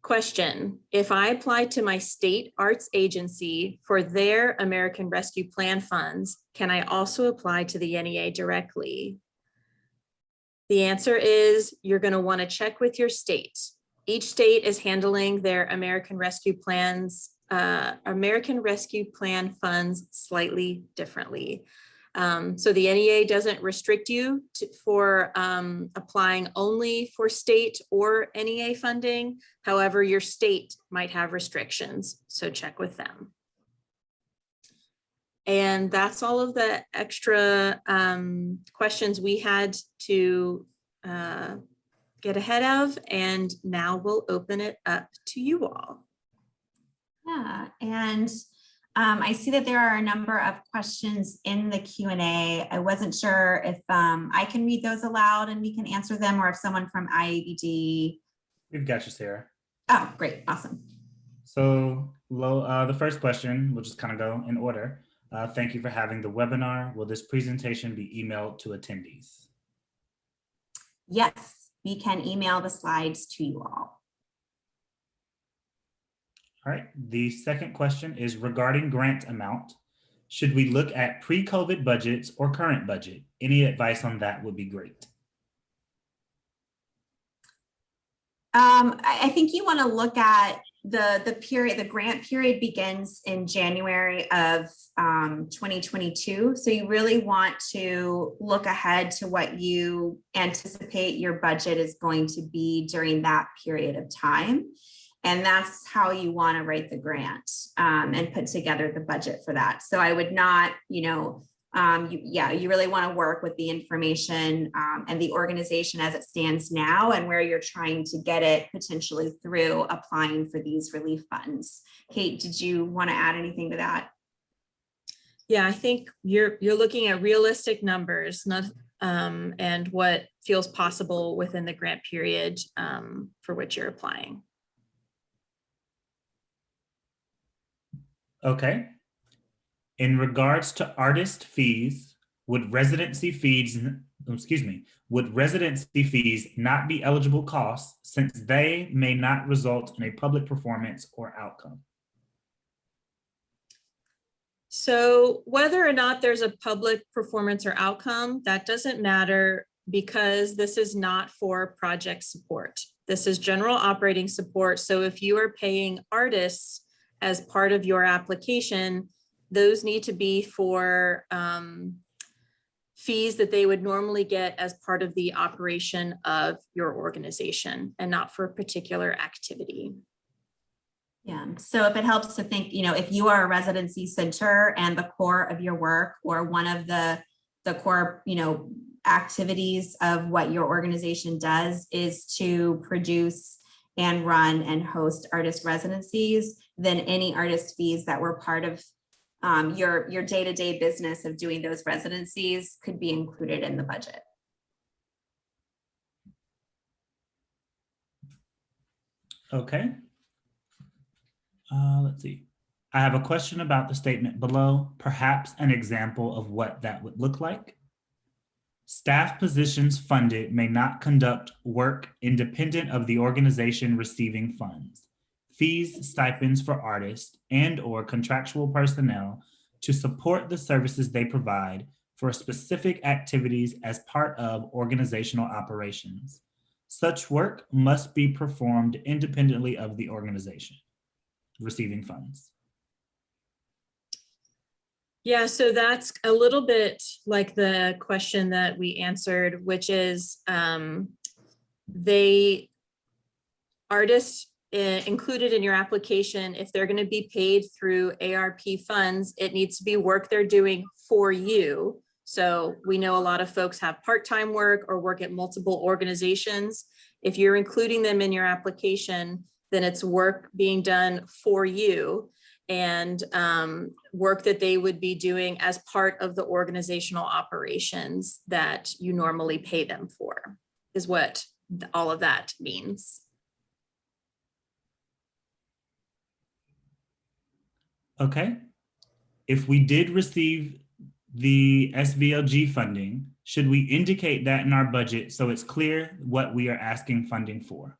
Question, if I apply to my state arts agency for their American Rescue Plan funds, can I also apply to the NEA directly? The answer is you're going to want to check with your state. Each state is handling their American Rescue Plan funds slightly differently. So the NEA doesn't restrict you for applying only for state or NEA funding. However, your state might have restrictions, so check with them. And that's all of the extra questions we had to get ahead of, and now we'll open it up to you all. Yeah, and I see that there are a number of questions in the Q&A. I wasn't sure if I can read those aloud and we can answer them, or if someone from IABD. We've got you, Sarah. Oh, great, awesome. So the first question, we'll just kind of go in order. Thank you for having the webinar. Will this presentation be emailed to attendees? Yes, we can email the slides to you all. All right, the second question is regarding grant amount. Should we look at pre-COVID budgets or current budget? Any advice on that would be great. I think you want to look at the period. The grant period begins in January of 2022. So you really want to look ahead to what you anticipate your budget is going to be during that period of time. And that's how you want to write the grant and put together the budget for that. So I would not, you really want to work with the information and the organization as it stands now and where you're trying to get it potentially through applying for these relief funds. Kate, did you want to add anything to that? Yeah, I think you're looking at realistic numbers, not and what feels possible within the grant period for which you're applying. Okay. In regards to artist fees, would residency fees not be eligible costs since they may not result in a public performance or outcome? So whether or not there's a public performance or outcome, that doesn't matter because this is not for project support. This is general operating support. So if you are paying artists as part of your application, those need to be for fees that they would normally get as part of the operation of your organization and not for a particular activity. Yeah, so if it helps to think, if you are a residency center and the core of your work or one of the core, activities of what your organization does is to produce and run and host artist residencies, then any artist fees that were part of your day-to-day business of doing those residencies could be included in the budget. Okay. Let's see. I have a question about the statement below, perhaps an example of what that would look like. Staff positions funded may not conduct work independent of the organization receiving funds. Fees, stipends for artists, and/or contractual personnel to support the services they provide for specific activities as part of organizational operations. Such work must be performed independently of the organization receiving funds. Yeah, so that's a little bit like the question that we answered, which is artists included in your application, if they're going to be paid through ARP funds, it needs to be work they're doing for you. So we know a lot of folks have part-time work or work at multiple organizations. If you're including them in your application, then it's work being done for you. and work that they would be doing as part of the organizational operations that you normally pay them for, is what all of that means. Okay. If we did receive the SVLG funding, should we indicate that in our budget so it's clear what we are asking funding for?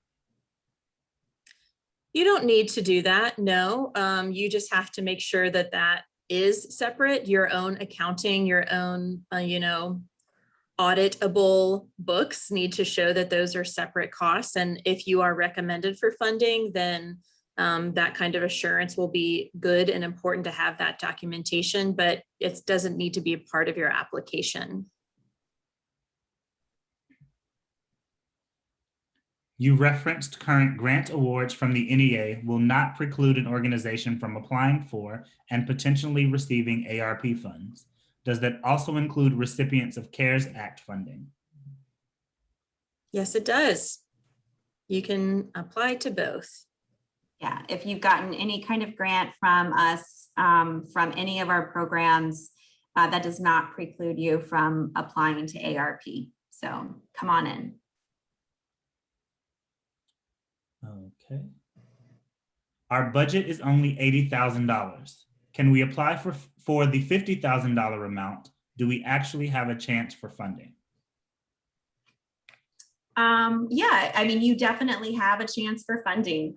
You don't need to do that, no. You just have to make sure that that is separate, your own accounting, your own, auditable books need to show that those are separate costs. And if you are recommended for funding, then that kind of assurance will be good and important to have that documentation, but it doesn't need to be a part of your application. You referenced current grant awards from the NEA will not preclude an organization from applying for and potentially receiving ARP funds. Does that also include recipients of CARES Act funding? Yes, it does. You can apply to both. Yeah, if you've gotten any kind of grant from us, from any of our programs, that does not preclude you from applying to ARP. So come on in. Okay. Our budget is only $80,000. Can we apply for the $50,000 amount? Do we actually have a chance for funding? Yeah, I mean, you definitely have a chance for funding.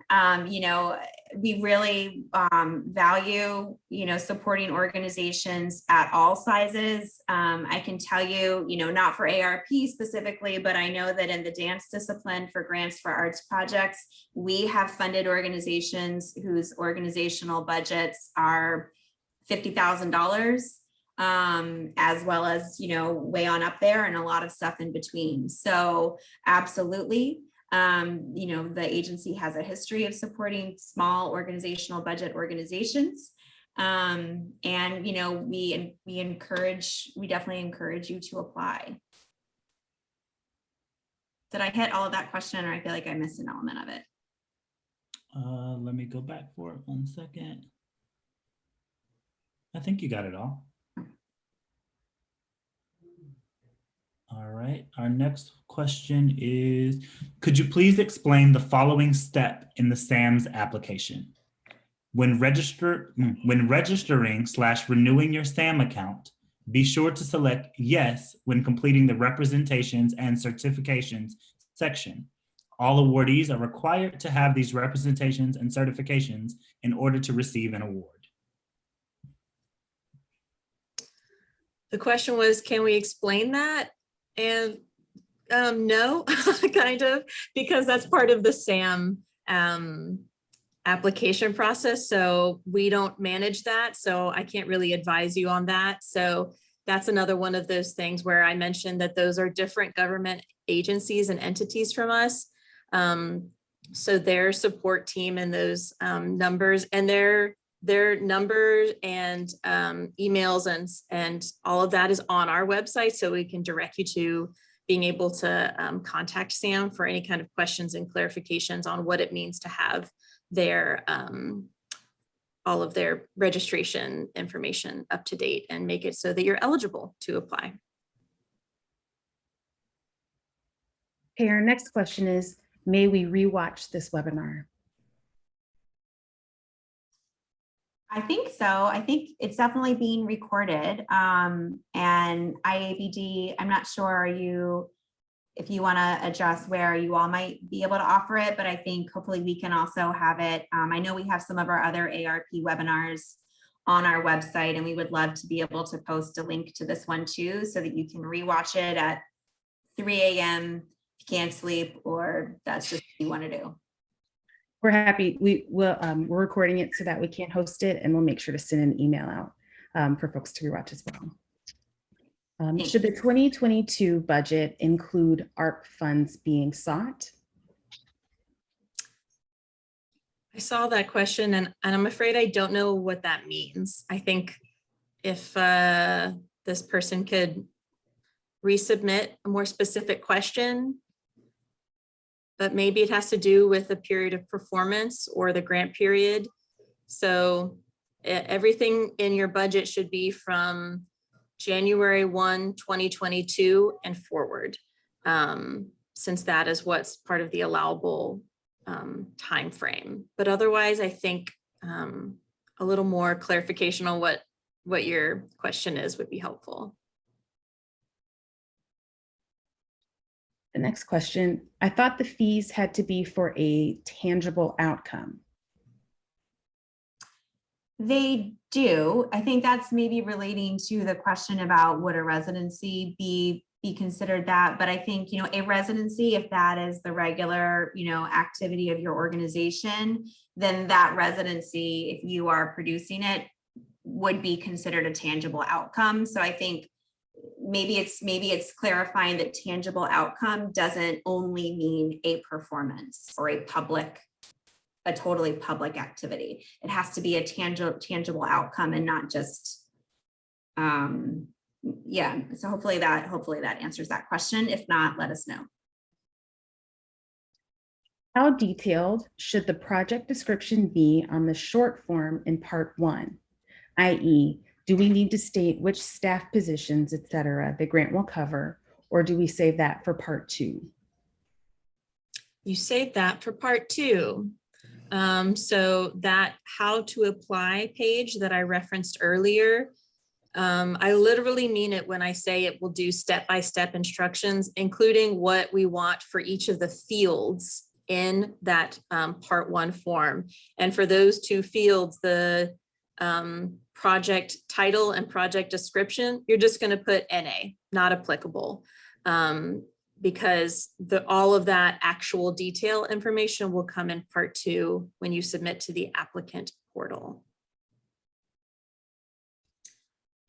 We really value, supporting organizations at all sizes. I can tell you, not for ARP specifically, but I know that in the dance discipline for grants for arts projects, we have funded organizations whose organizational budgets are $50,000. As well as, way on up there and a lot of stuff in between. So absolutely, the agency has a history of supporting small organizational budget organizations. And, we definitely encourage you to apply. Did I hit all of that question, or I feel like I missed an element of it? Let me go back for it 1 second. I think you got it all. All right, our next question is, could you please explain the following step in the SAMS application? When registering/renewing your SAM account, be sure to select yes when completing the representations and certifications section. All awardees are required to have these representations and certifications in order to receive an award. The question was, can we explain that? And no, kind of, because that's part of the SAM application process. So we don't manage that. So I can't really advise you on that. So that's another one of those things where I mentioned that those are different government agencies and entities from us. So their support team and those numbers and their numbers and emails and all of that is on our website. So we can direct you to being able to contact SAM for any kind of questions and clarifications on what it means to have their all of their registration information up to date and make it so that you're eligible to apply. Okay, our next question is, may we rewatch this webinar? I think so. I think it's definitely being recorded. And IABD, I'm not sure if you want to adjust where you all might be able to offer it, but I think hopefully we can also have it. I know we have some of our other ARP webinars on our website, and we would love to be able to post a link to this one too, so that you can rewatch it at 3 a.m. if you can't sleep, or that's just what you want to do. We're happy. We're recording it so that we can host it, and we'll make sure to send an email out for folks to rewatch as well. Should the 2022 budget include ARP funds being sought? I saw that question and I'm afraid I don't know what that means. I think if this person could resubmit a more specific question, but maybe it has to do with the period of performance or the grant period. So everything in your budget should be from January 1, 2022 and forward, since that is what's part of the allowable time frame. But otherwise, I think a little more clarification on what your question is would be helpful. The next question, I thought the fees had to be for a tangible outcome. They do. I think that's maybe relating to the question about would a residency be considered that, but I think, you know, a residency, if that is the regular, you know, activity of your organization, then that residency, if you are producing it, would be considered a tangible outcome. So I think maybe it's clarifying that tangible outcome doesn't only mean a performance or a totally public activity. It has to be a tangible outcome and not just, yeah. So hopefully that answers that question. If not, let us know. How detailed should the project description be on the short form in part 1? i.e., do we need to state which staff positions, et cetera, the grant will cover, or do we save that for part 2? You save that for part 2. So that how to apply page that I referenced earlier, I literally mean it when I say it will do step-by-step instructions, including what we want for each of the fields in that part 1 form. And for those 2 fields, the project title and project description, you're just going to put NA, not applicable, because all of that actual detail information will come in part 2 when you submit to the applicant portal.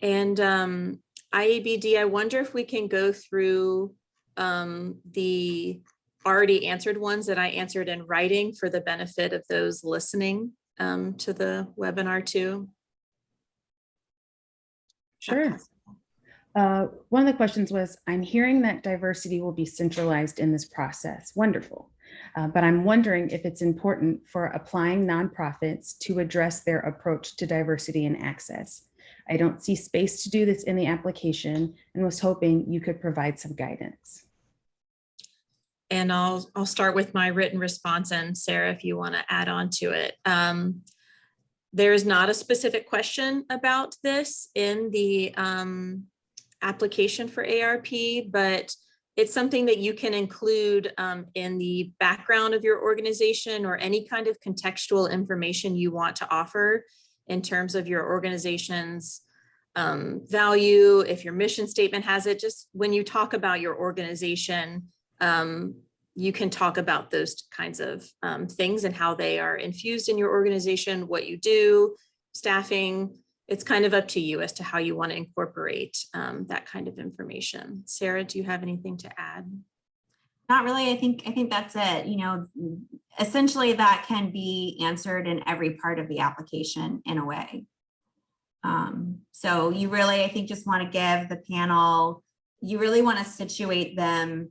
And IABD, I wonder if we can go through the already answered ones that I answered in writing for the benefit of those listening to the webinar too. Sure. One of the questions was, I'm hearing that diversity will be centralized in this process. Wonderful. But I'm wondering if it's important for applying nonprofits to address their approach to diversity and access. I don't see space to do this in the application and was hoping you could provide some guidance. And I'll start with my written response, and Sarah, if you want to add on to it. There is not a specific question about this in the application for ARP, but it's something that you can include in the background of your organization or any kind of contextual information you want to offer in terms of your organization's value. If your mission statement has it, just when you talk about your organization, you can talk about those kinds of things and how they are infused in your organization, what you do, staffing. It's kind of up to you as to how you want to incorporate that kind of information. Sarah, do you have anything to add? Not really. I think that's it. You know, essentially that can be answered in every part of the application in a way. So you really, I think, just want to give the panel, you really want to situate them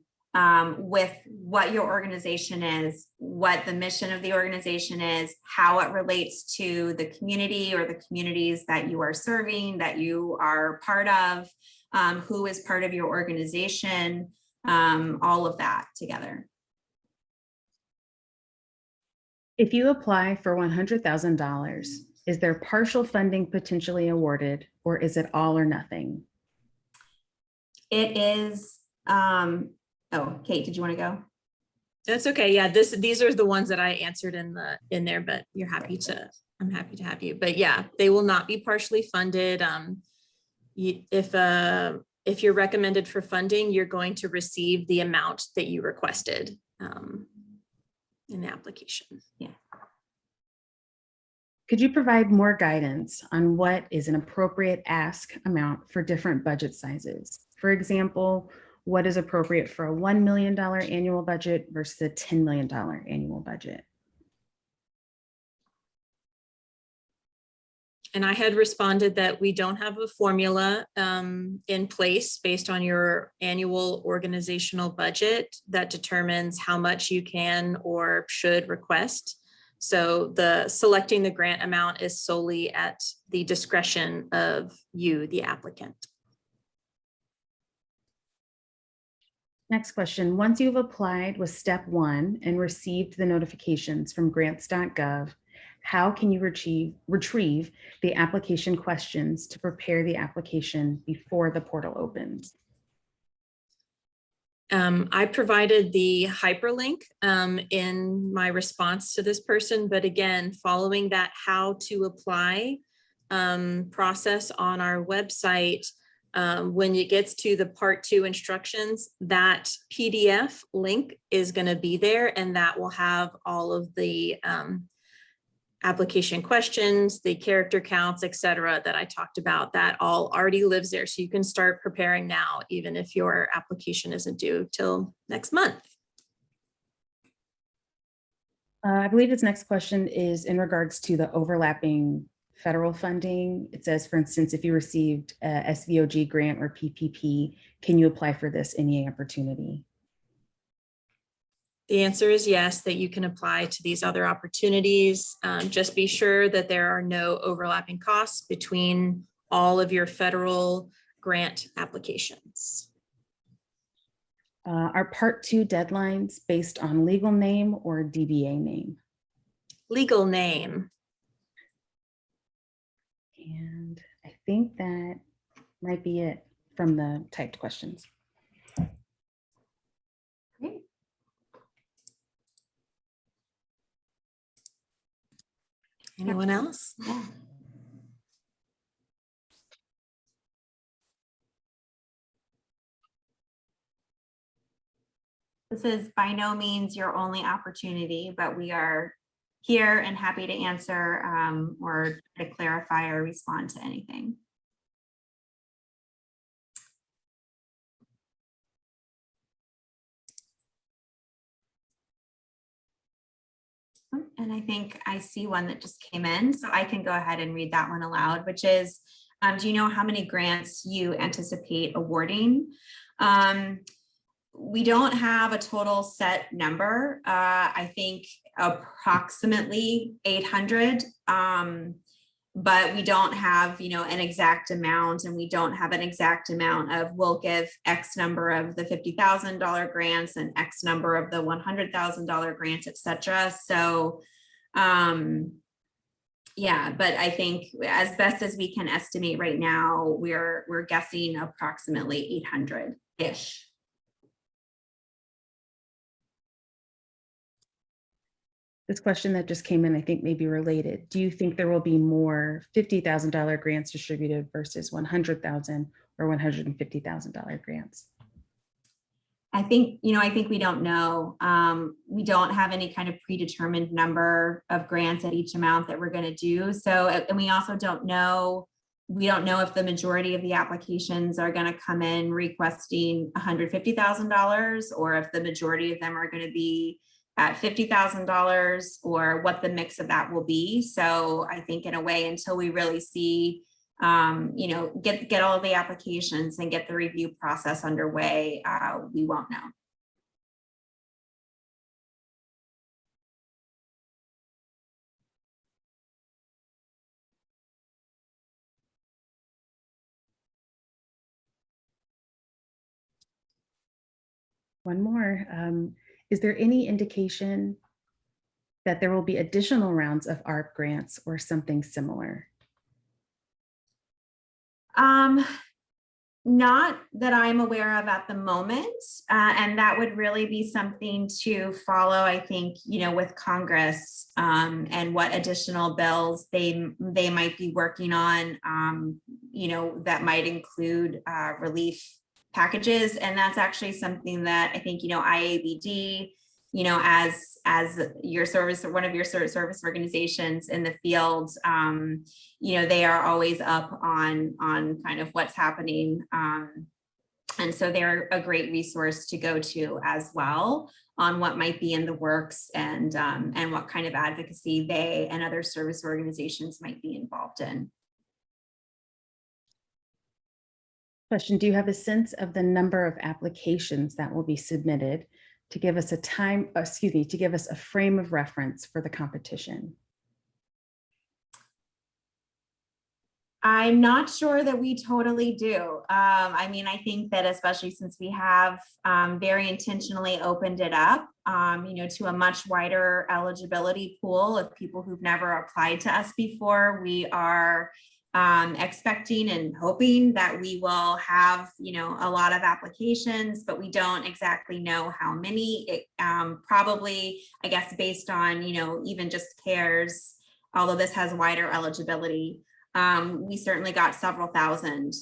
with what your organization is, what the mission of the organization is, how it relates to the community or the communities that you are serving, that you are part of, who is part of your organization, all of that together. If you apply for $100,000, is there partial funding potentially awarded, or is it all or nothing? It is, oh, Kate, did you want to go? That's okay. Yeah, these are the ones that I answered in there, but you're happy to, I'm happy to have you. But yeah, they will not be partially funded. If you're recommended for funding, you're going to receive the amount that you requested in the application. Yeah. Could you provide more guidance on what is an appropriate ask amount for different budget sizes? For example, what is appropriate for a $1 million annual budget versus a $10 million annual budget? And I had responded that we don't have a formula in place based on your annual organizational budget that determines how much you can or should request. So the selecting the grant amount is solely at the discretion of you, the applicant. Next question. Once you've applied with step 1 and received the notifications from grants.gov, how can you retrieve the application questions to prepare the application before the portal opens? I provided the hyperlink in my response to this person, but again, following that how to apply process on our website, when it gets to the part 2 instructions, that PDF link is going to be there, and that will have all of the application questions, the character counts, etc. that I talked about. That all already lives there. So you can start preparing now, even if your application isn't due till next month. I believe this next question is in regards to the overlapping federal funding. It says, for instance, if you received a SVOG grant or PPP, can you apply for this NEA opportunity? The answer is yes, that you can apply to these other opportunities. Just be sure that there are no overlapping costs between all of your federal grant applications. Are part 2 deadlines based on legal name or DBA name? Legal name. And I think that might be it from the typed questions. Great. Anyone else? Yeah. This is by no means your only opportunity, but we are here and happy to answer or to clarify or respond to anything. And I think I see one that just came in, so I can go ahead and read that one aloud, which is, do you know how many grants you anticipate awarding? We don't have a total set number. I think approximately 800, but we don't have, an exact amount, and we don't have an exact amount of we'll give X number of the $50,000 grants and X number of the $100,000 grants, etc. So, yeah, but I think as best as we can estimate right now, we're guessing approximately 800-ish. This question that just came in, I think may be related. Do you think there will be more $50,000 grants distributed versus $100,000 or $150,000 grants? I think we don't know. We don't have any kind of predetermined number of grants at each amount that we're going to do. So, and we also don't know. We don't know if the majority of the applications are going to come in requesting $150,000, or if the majority of them are going to be at $50,000, or what the mix of that will be. So I think in a way, until we really see, get all of the applications and get the review process underway, we won't know. One more. Is there any indication that there will be additional rounds of ARP grants or something similar? Not that I'm aware of at the moment. And that would really be something to follow, I think, with Congress and what additional bills they might be working on, that might include relief packages. And that's actually something that I think, IABD, as your service or one of your service organizations in the field, they are always up on kind of what's happening. And so they're a great resource to go to as well on what might be in the works and what kind of advocacy they and other service organizations might be involved in. Question, do you have a sense of the number of applications that will be submitted to give us to give us a frame of reference for the competition? I'm not sure that we totally do. I mean, I think that especially since we have very intentionally opened it up, to a much wider eligibility pool of people who've never applied to us before, we are expecting and hoping that we will have, a lot of applications, but we don't exactly know how many. It probably, I guess, based on, even just CARES, although this has wider eligibility. We certainly got several thousand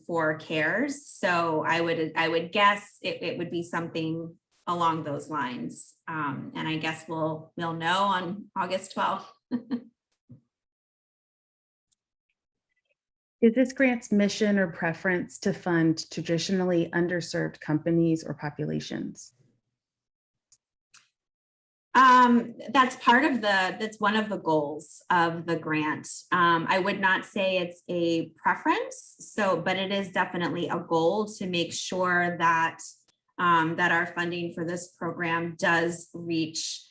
for CARES. So I would guess it would be something along those lines. And I guess we'll know on August 12th. Is this grant's mission or preference to fund traditionally underserved companies or populations? That's one of the goals of the grant. I would not say it's a preference, but it is definitely a goal to make sure that that our funding for this program does reach,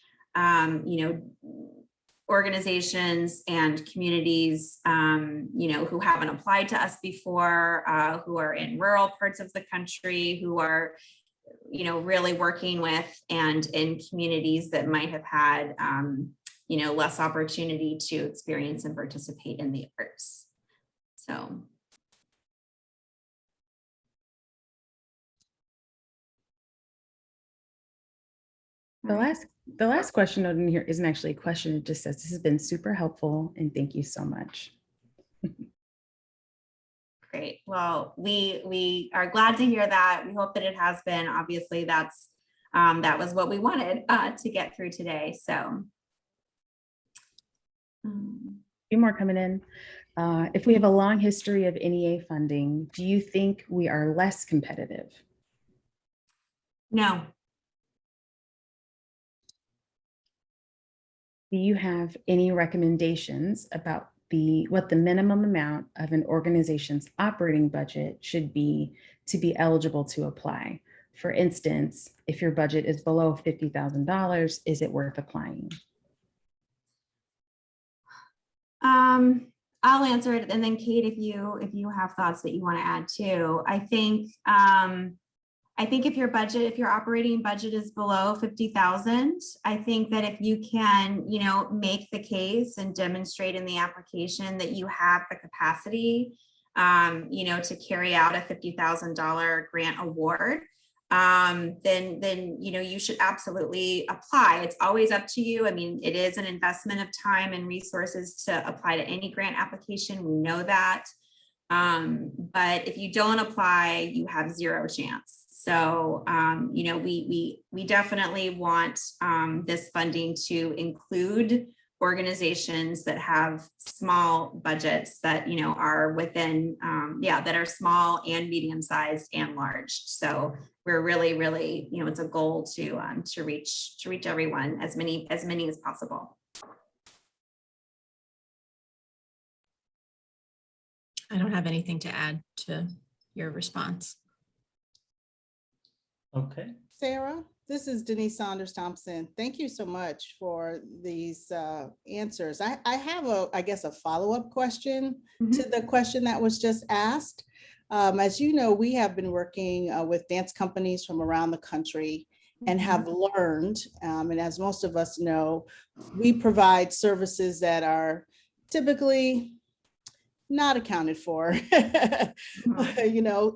organizations and communities, who haven't applied to us before, who are in rural parts of the country, who are really working with and in communities that might have had, less opportunity to experience and participate in the arts. So. The last question note in here isn't actually a question. It just says, this has been super helpful and thank you so much. Great. Well, we are glad to hear that. We hope that it has been. Obviously, that was what we wanted to get through today. So, A few more coming in. If we have a long history of NEA funding, do you think we are less competitive? No. Do you have any recommendations about what the minimum amount of an organization's operating budget should be to be eligible to apply? For instance, if your budget is below $50,000, is it worth applying? I'll answer it, and then Kate, if you have thoughts that you want to add too. I think if your operating budget is below 50,000, I think that if you can, make the case and demonstrate in the application that you have the capacity, to carry out a $50,000 grant award, then you should absolutely apply. It's always up to you. I mean, it is an investment of time and resources to apply to any grant application. We know that. But if you don't apply, you have zero chance. So, we definitely want this funding to include organizations that have small budgets that, are within, that are small and medium-sized and large. So we're really, it's a goal to reach everyone, as many as possible. I don't have anything to add to your response. Okay. Sarah, this is Denise Saunders Thompson. Thank you so much for these answers. I have a follow-up question to the question that was just asked. As you know, we have been working with dance companies from around the country and have learned, and as most of us know, we provide services that are typically not accounted for,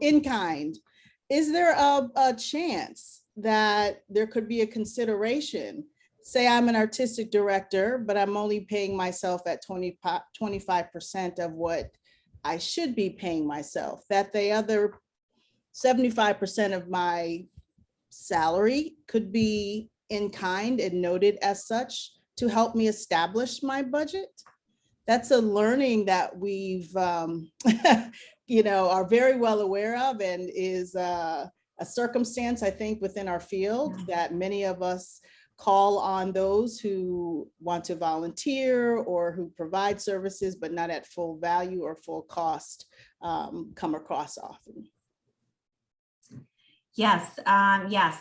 in kind. Is there a chance that there could be a consideration? Say I'm an artistic director, but I'm only paying myself at 25% of what I should be paying myself, that the other 75% of my salary could be in kind and noted as such to help me establish my budget? That's a learning that we've, are very well aware of, and is a circumstance, I think, within our field that many of us call on those who want to volunteer or who provide services, but not at full value or full cost, come across often. Yes,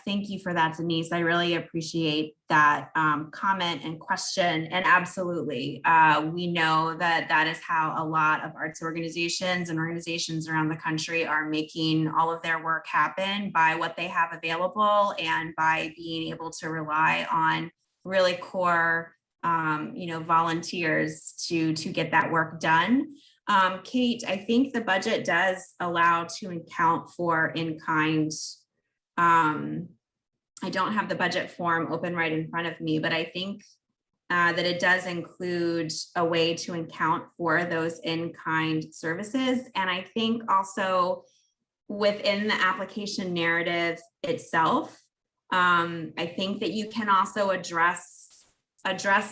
thank you for that, Denise. I really appreciate that comment and question. And absolutely, we know that that is how a lot of arts organizations and organizations around the country are making all of their work happen by what they have available and by being able to rely on really core, volunteers to get that work done. Kate, I think the budget does allow to account for in-kind. I don't have the budget form open right in front of me, but I think that it does include a way to account for those in-kind services. And I think also within the application narrative itself, I think that you can also address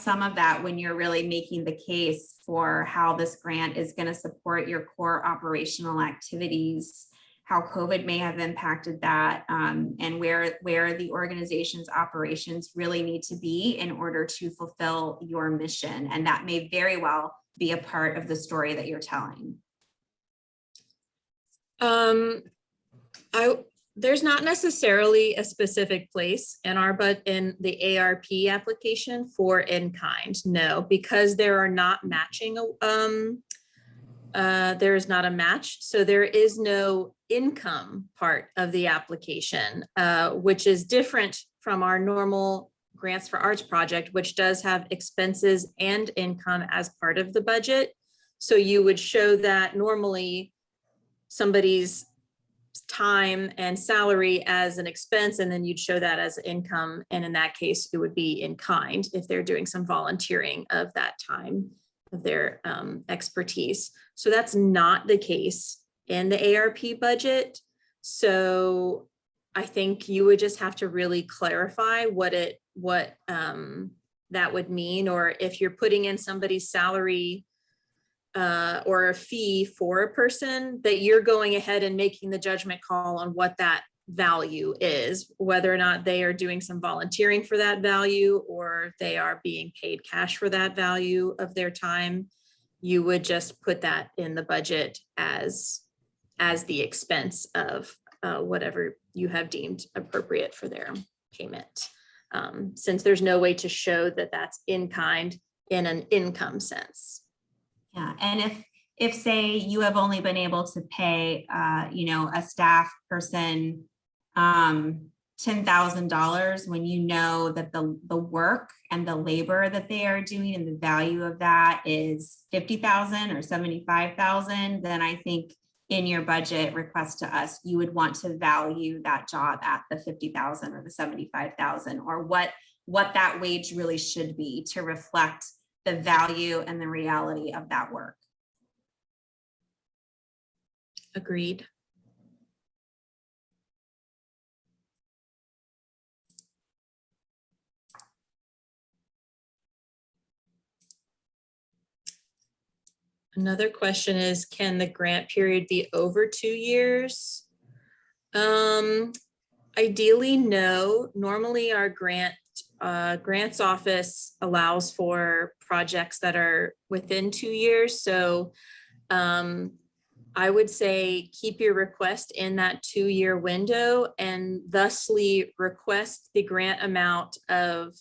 some of that when you're really making the case for how this grant is going to support your core operational activities, how COVID may have impacted that, and where the organization's operations really need to be in order to fulfill your mission. And that may very well be a part of the story that you're telling. There's not necessarily a specific place in in the ARP application for in-kind, no, because there are not matching, there is not a match. So there is no income part of the application, which is different from our normal Grants for Arts project, which does have expenses and income as part of the budget. So you would show that normally somebody's time and salary as an expense, and then you'd show that as income. And in that case, it would be in kind if they're doing some volunteering of that time of their expertise. So that's not the case in the ARP budget. So I think you would just have to really clarify what that would mean, or if you're putting in somebody's salary or a fee for a person, that you're going ahead and making the judgment call on what that value is, whether or not they are doing some volunteering for that value or they are being paid cash for that value of their time. You would just put that in the budget as the expense of whatever you have deemed appropriate for their payment. Since there's no way to show that that's in kind in an income sense. Yeah, and if say you have only been able to pay, a staff person $10,000 when you know that the work and the labor that they are doing and the value of that is $50,000 or $75,000, then I think in your budget request to us, you would want to value that job at the $50,000 or the $75,000, or what that wage really should be to reflect the value and the reality of that work. Agreed. Another question is, can the grant period be over 2 years? Ideally, no. Normally our grants office allows for projects that are within 2 years. So I would say keep your request in that 2-year window and thusly request the grant amount of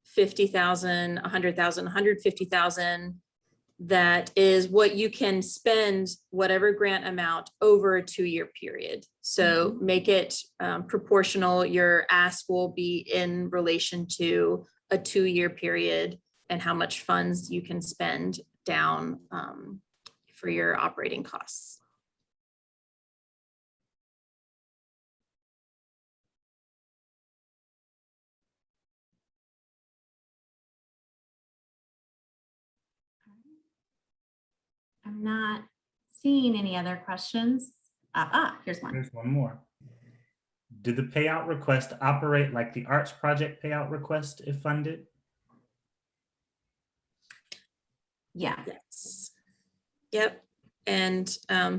50,000, 100,000, 150,000. That is what you can spend, whatever grant amount, over a 2-year period. So make it proportional. Your ask will be in relation to a 2-year period and how much funds you can spend down for your operating costs. I'm not seeing any other questions. Here's one. Here's one more. Did the payout request operate like the arts project payout request if funded? Yeah. Yes. Yep. And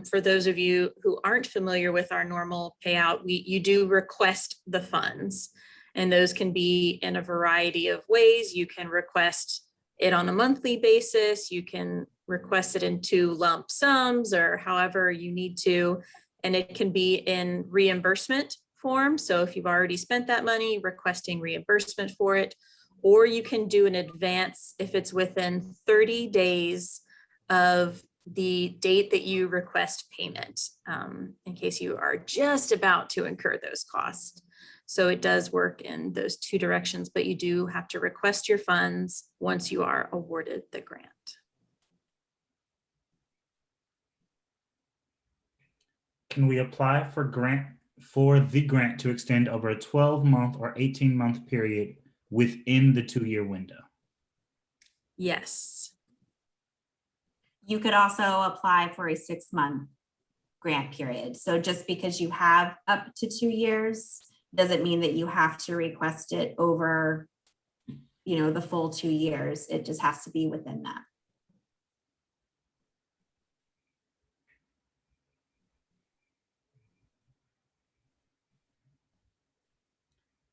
for those of you who aren't familiar with our normal payout, you do request the funds, and those can be in a variety of ways. You can request it on a monthly basis. You can request it in 2 lump sums or however you need to, and it can be in reimbursement form. So if you've already spent that money, requesting reimbursement for it, or you can do an advance if it's within 30 days of the date that you request payment, in case you are just about to incur those costs. So it does work in those two directions, but you do have to request your funds once you are awarded the grant. Can we apply for the grant to extend over a 12-month or 18-month period within the 2-year window? Yes. You could also apply for a 6-month grant period. So just because you have up to 2 years, doesn't mean that you have to request it over, the full 2 years. It just has to be within that.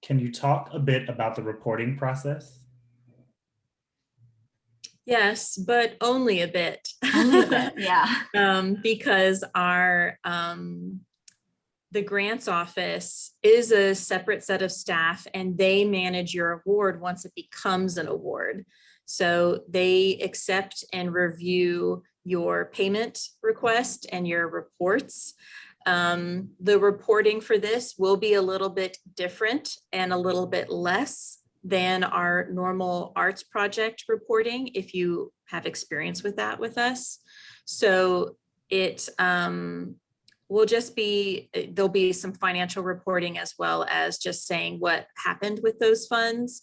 Can you talk a bit about the reporting process? Yes, but only a bit. Only a bit, yeah. Because the grants office is a separate set of staff, and they manage your award once it becomes an award. So they accept and review your payment request and your reports. The reporting for this will be a little bit different and a little bit less than our normal arts project reporting, if you have experience with that with us. So it will just be, there'll be some financial reporting as well as just saying what happened with those funds.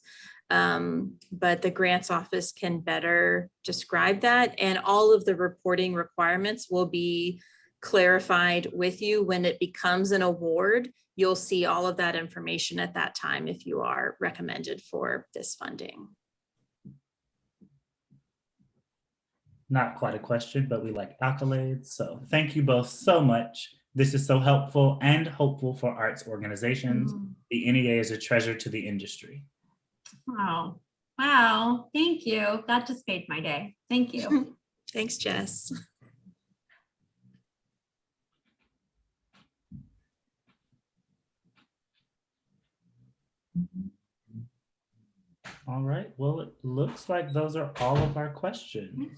But the grants office can better describe that, and all of the reporting requirements will be clarified with you when it becomes an award. You'll see all of that information at that time if you are recommended for this funding. Not quite a question, but we like accolades. So thank you both so much. This is so helpful and hopeful for arts organizations. The NEA is a treasure to the industry. Wow. Wow. Thank you. That just made my day. Thank you. Thanks, Jess. All right. Well, it looks like those are all of our questions.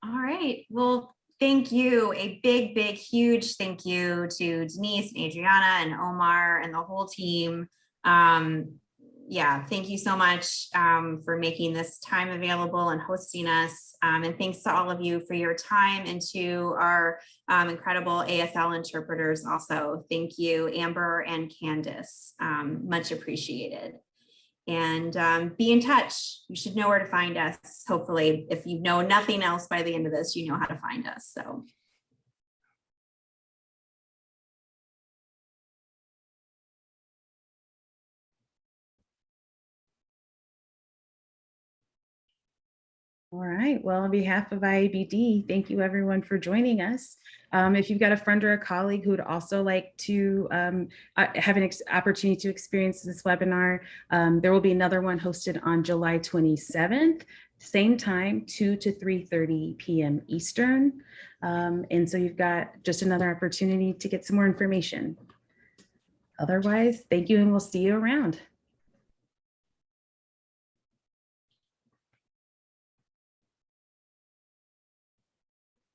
All right. Well, thank you. A big, big, huge thank you to Denise and Adriana and Omar and the whole team. Yeah, thank you so much for making this time available and hosting us. And thanks to all of you for your time, and to our incredible ASL interpreters also. Thank you, Amber and Candace. Much appreciated. And be in touch. You should know where to find us. Hopefully, if you know nothing else by the end of this, you know how to find us. So. All right. Well, on behalf of IABD, thank you everyone for joining us. If you've got a friend or a colleague who would also like to have an opportunity to experience this webinar, there will be another one hosted on July 27th, same time, 2 to 3:30 p.m. Eastern. And so you've got just another opportunity to get some more information. Otherwise, thank you, and we'll see you around.